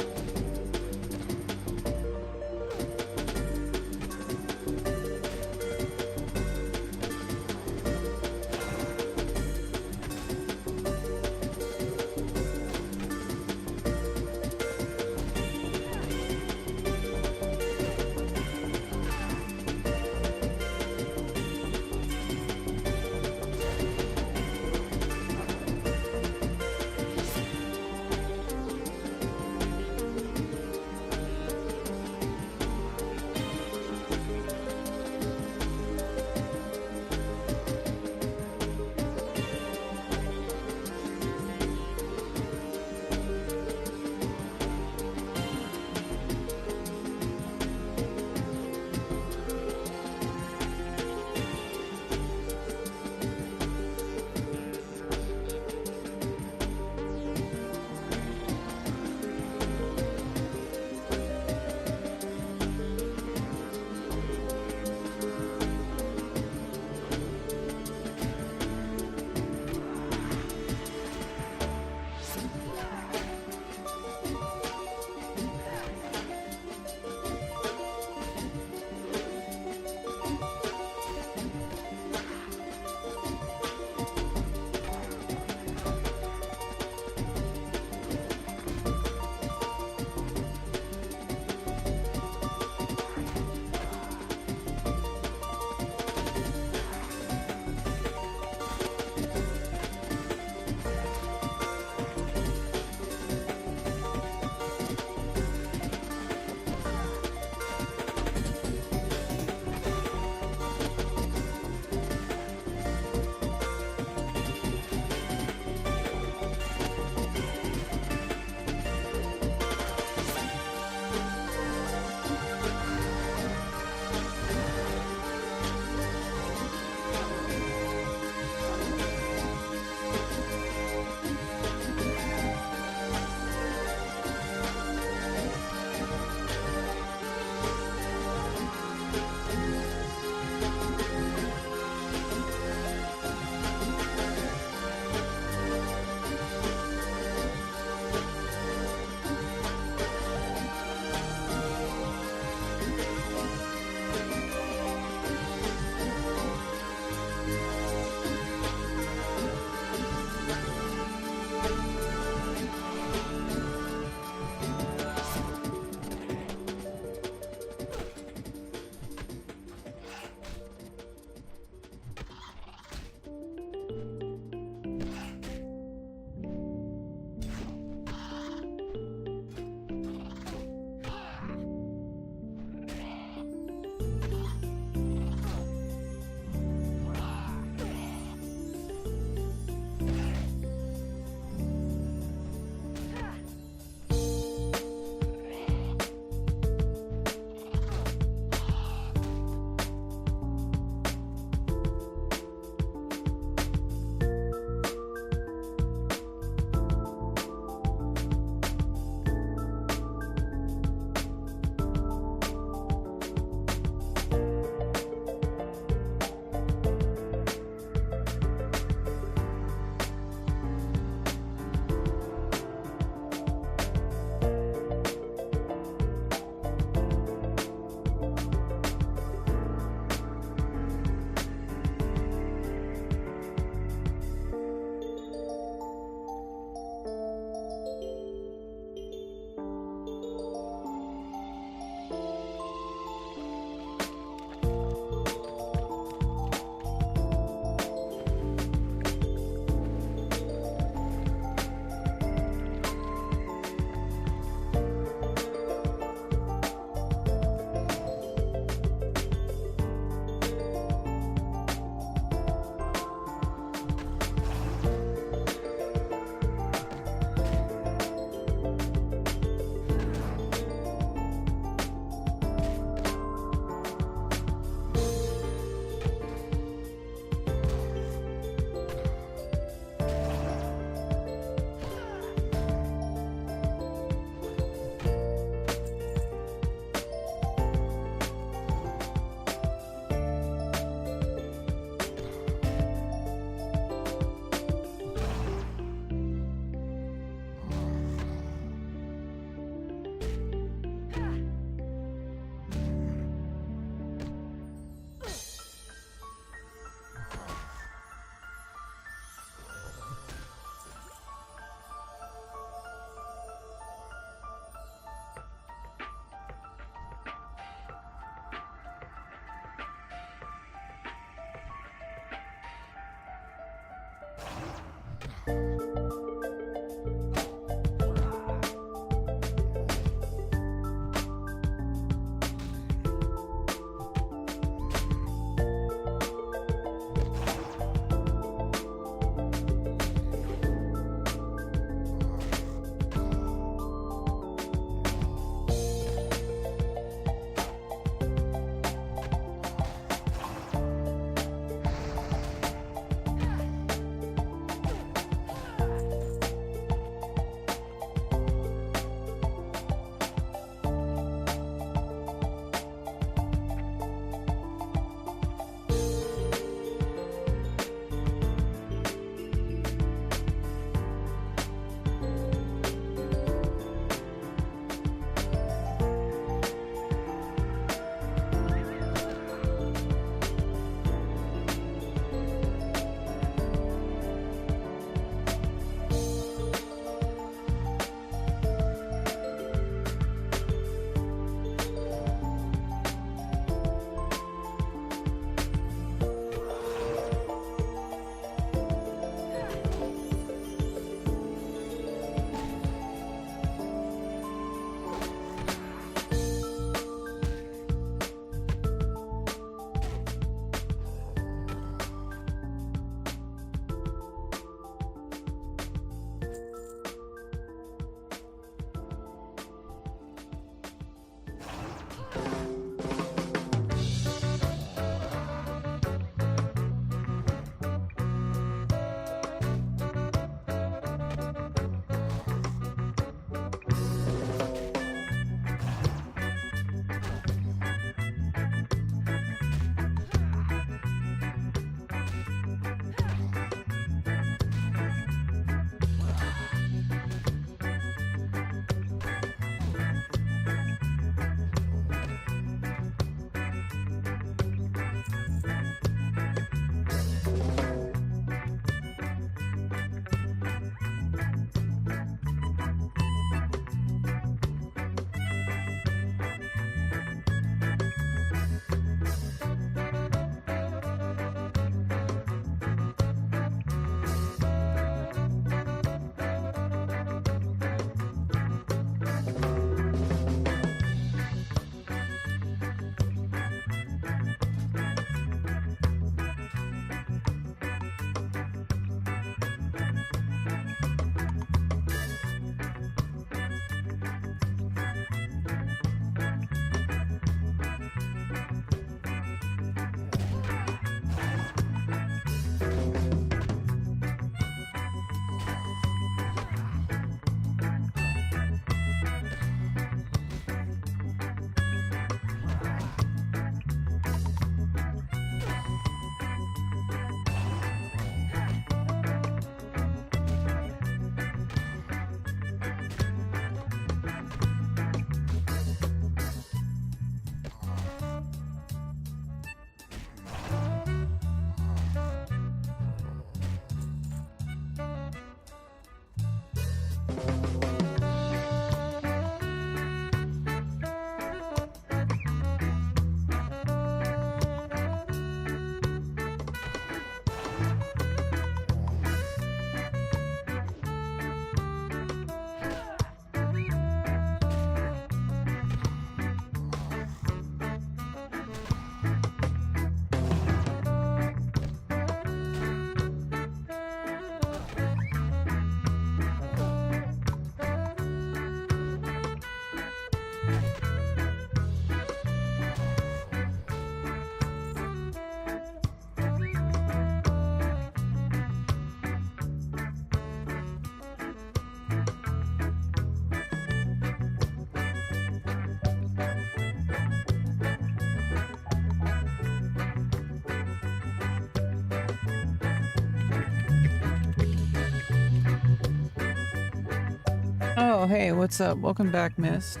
Oh, hey, what's up? Welcome back, Mist.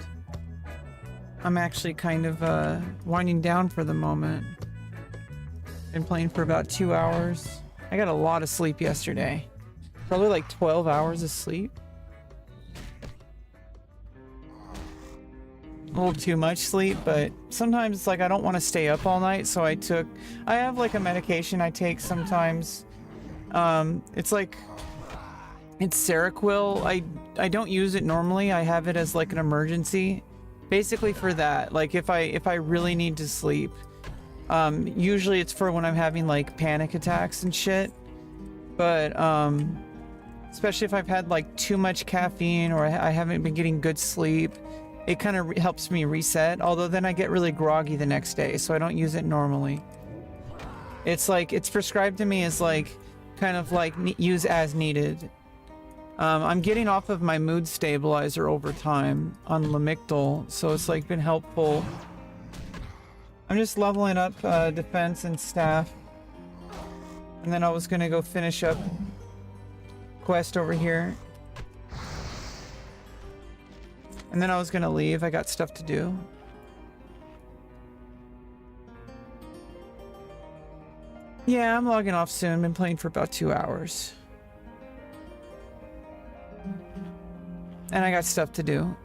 I'm actually kind of winding down for the moment. Been playing for about 2 hours. I got a lot of sleep yesterday. Probably like 12 hours of sleep. A little too much sleep, but sometimes it's like I don't want to stay up all night, so I have like a medication I take sometimes. It's like, it's Seroquel. I don't use it normally. I have it as like an emergency, basically for that. Like if I really need to sleep. Usually it's for when I'm having like panic attacks and shit. But especially if I've had like too much caffeine or I haven't been getting good sleep, it kind of helps me reset. Although then I get really groggy the next day, so I don't use it normally. It's like, it's prescribed to me as like, kind of like use as needed. I'm getting off of my mood stabilizer over time on Lamictal, so it's like been helpful. I'm just leveling up defense and staff. And then I was gonna go finish up quest over here. And then I was gonna leave. I got stuff to do. Yeah, I'm logging off soon. Been playing for about 2 hours. And I got stuff to do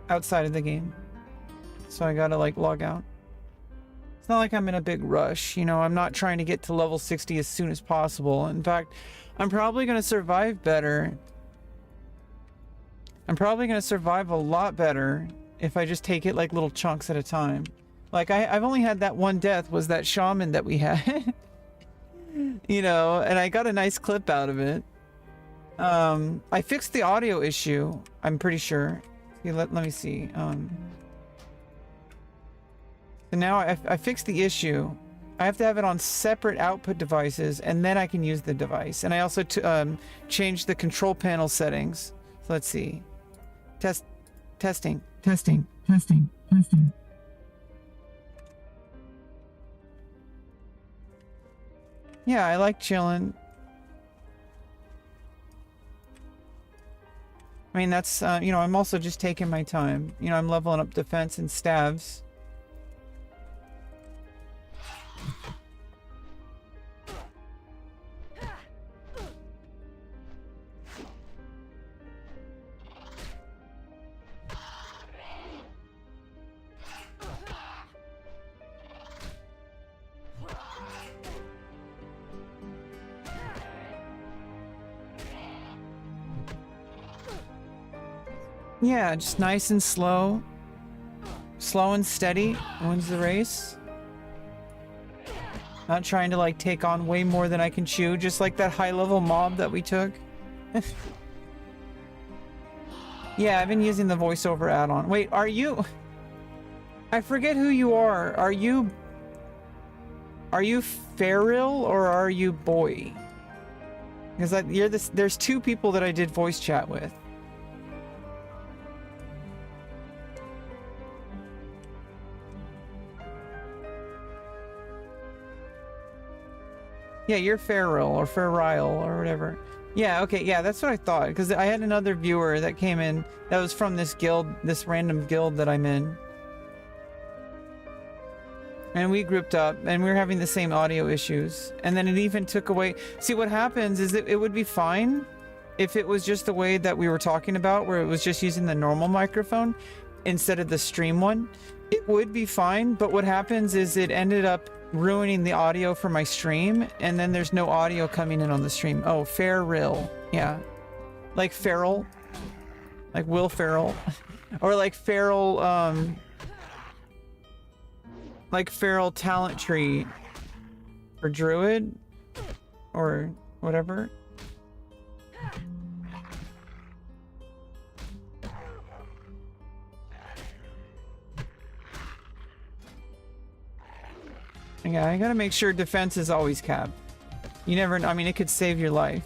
outside of the game. So I gotta like log out. It's not like I'm in a big rush, you know, I'm not trying to get to level 60 as soon as possible. In fact, I'm probably gonna survive better. I'm probably gonna survive a lot better if I just take it like little chunks at a time. Like I've only had that one death, was that shaman that we had. You know, and I got a nice clip out of it. I fixed the audio issue, I'm pretty sure. Okay, let me see. So now I fixed the issue. I have to have it on separate output devices, and then I can use the device. And I also changed the control panel settings. So let's see. Testing. Yeah, I like chilling. I mean, that's, you know, I'm also just taking my time. You know, I'm leveling up defense and stabs. Yeah, just nice and slow. Slow and steady wins the race. Not trying to like take on way more than I can chew, just like that high level mob that we took. Yeah, I've been using the voiceover add-on. Wait, are you... I forget who you are. Are you Ferril or are you Boy? Because there's two people that I did voice chat with. Yeah, you're Ferril or Ferril or whatever. Yeah, okay, yeah, that's what I thought. Because I had another viewer that came in that was from this guild, this random guild that I'm in. And we grouped up and we were having the same audio issues. And then it even took away... See, what happens is it would be fine if it was just the way that we were talking about, where it was just using the normal microphone instead of the stream one. It would be fine, but what happens is it ended up ruining the audio for my stream, and then there's no audio coming in on the stream. Oh, Ferril. Yeah. Like Feral. Like Will Ferrell. Or like Feral, like Feral Talent Tree for Druid or whatever. Yeah, I gotta make sure defense is always capped. You never know. I mean, it could save your life.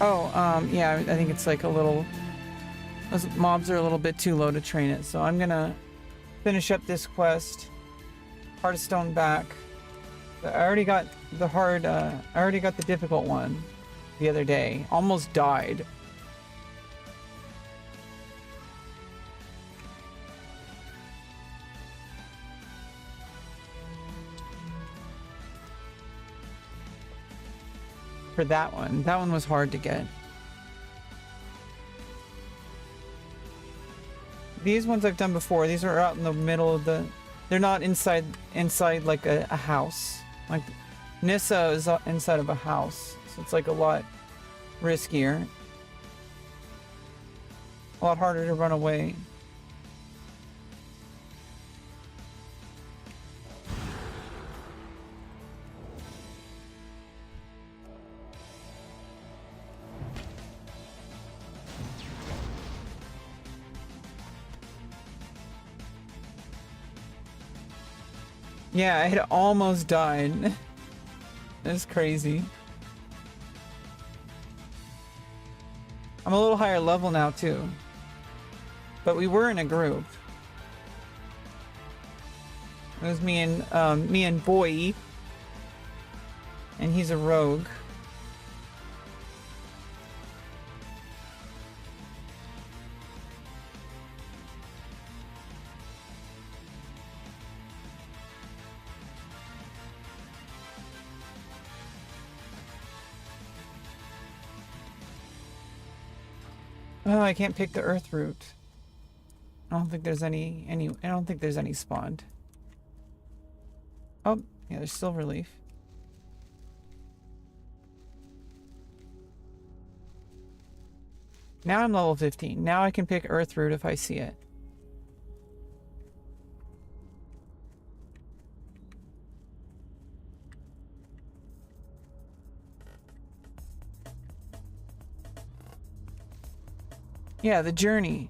Oh, yeah, I think it's like a little... Those mobs are a little bit too low to train it, so I'm gonna finish up this quest. Heart of Stone back. I already got the hard, I already got the difficult one the other day. Almost died. For that one. That one was hard to get. These ones I've done before. These are out in the middle of the... They're not inside like a house. Like Nissa is inside of a house. So it's like a lot riskier. A lot harder to run away. Yeah, I had almost died. That's crazy. I'm a little higher level now too. But we were in a group. It was me and Boy. And he's a rogue. Oh, I can't pick the earth root. I don't think there's any I don't think there's any spawned. Oh, yeah, there's silver leaf. Now I'm level 15. Now I can pick earth root if I see it. Yeah, the journey.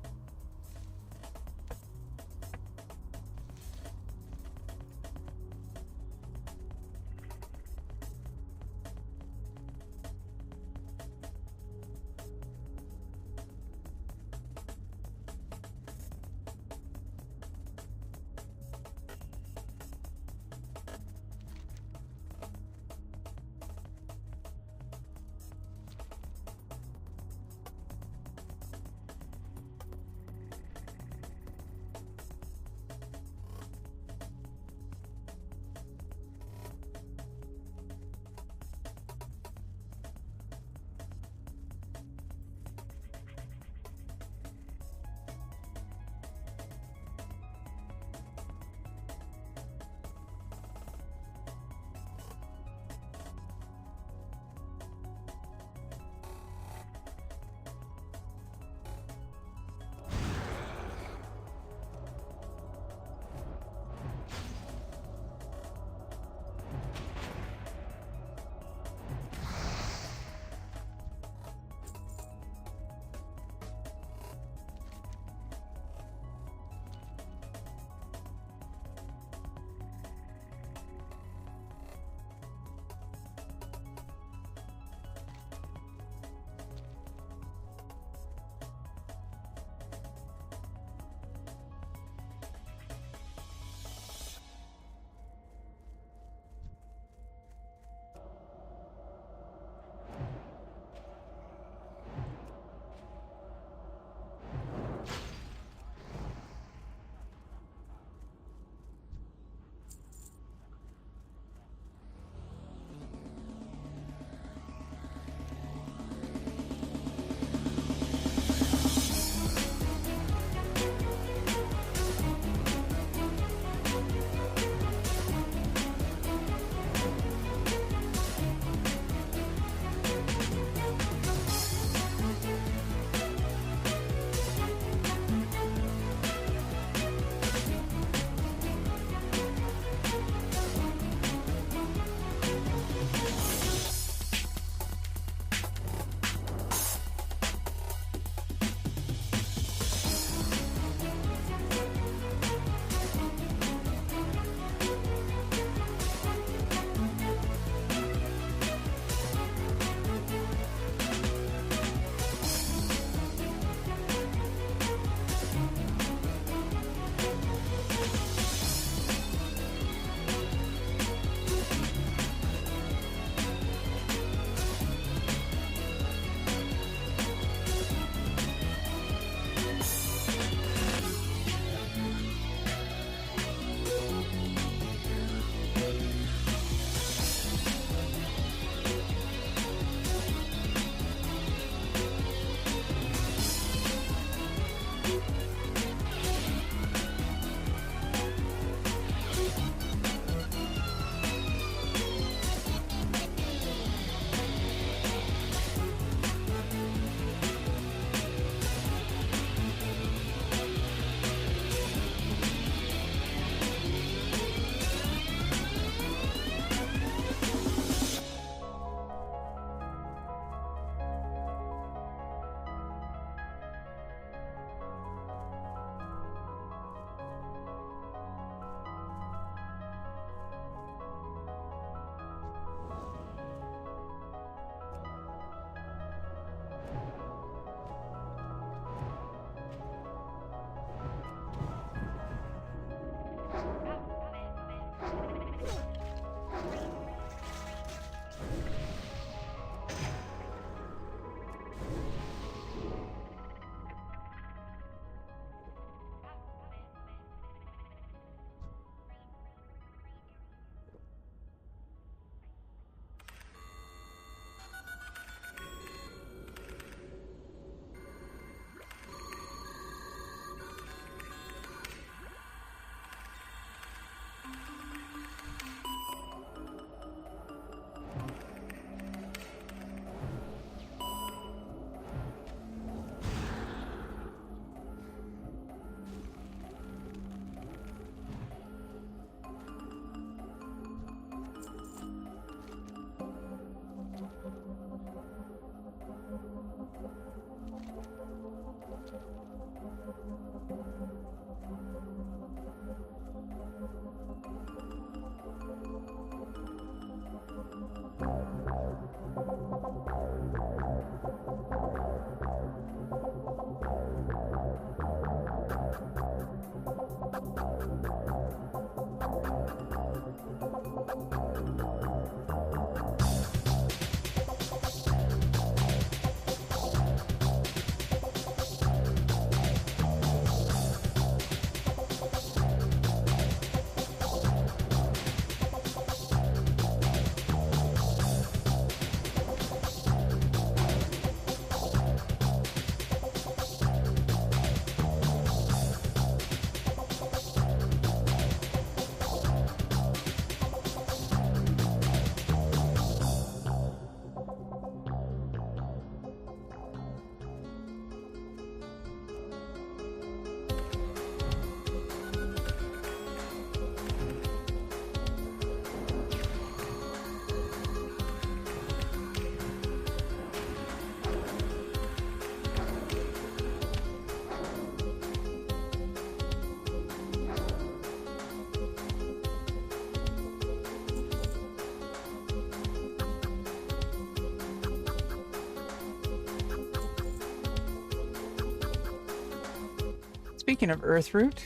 Speaking of Earthroot.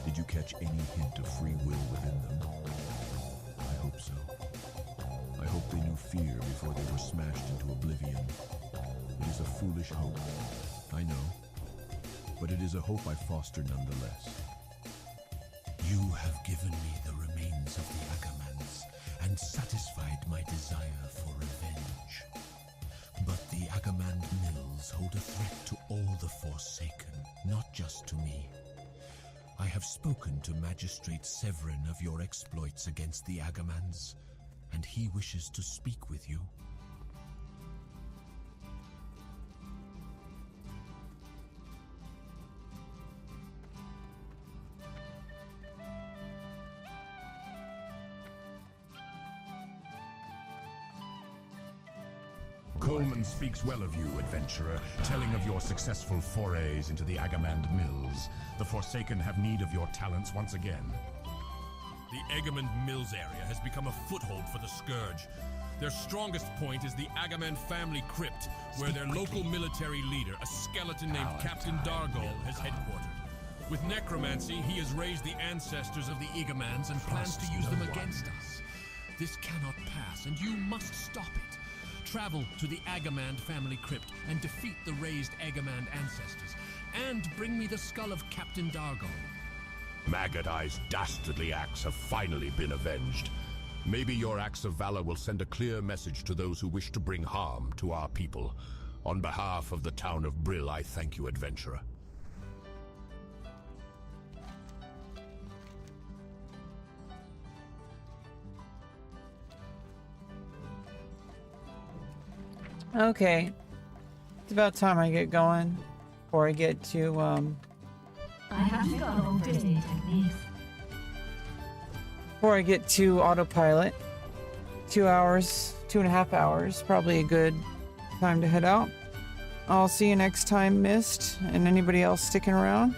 Did you catch any hint of free will within them? I hope so. I hope they knew fear before they were smashed into oblivion. It is a foolish hope, I know, but it is a hope I foster nonetheless. You have given me the remains of the Agamans and satisfied my desire for revenge. But the Agamand mills hold a threat to all the Forsaken, not just to me. I have spoken to Magistrate Severin of your exploits against the Agamans, and he wishes to speak with you. Coleman speaks well of you, adventurer, telling of your successful forays into the Agamand mills. The Forsaken have need of your talents once again. The Agamand Mills area has become a foothold for the Scourge. Their strongest point is the Agamand family crypt, where their local military leader, a skeleton named Captain Dargol, has headquartered. With necromancy, he has raised the ancestors of the Agamans and plans to use them against us. This cannot pass, and you must stop it. Travel to the Agamand family crypt and defeat the raised Agamand ancestors, and bring me the skull of Captain Dargol. Maggot Eye's dastardly acts have finally been avenged. Maybe your acts of valor will send a clear message to those who wish to bring harm to our people. On behalf of the town of Brill, I thank you, adventurer. Okay. It's about time I get going before I get to, I have to go home for dating techniques. before I get to autopilot. 2 hours, 2.5 hours, probably a good time to head out. I'll see you next time, Mist, and anybody else sticking around.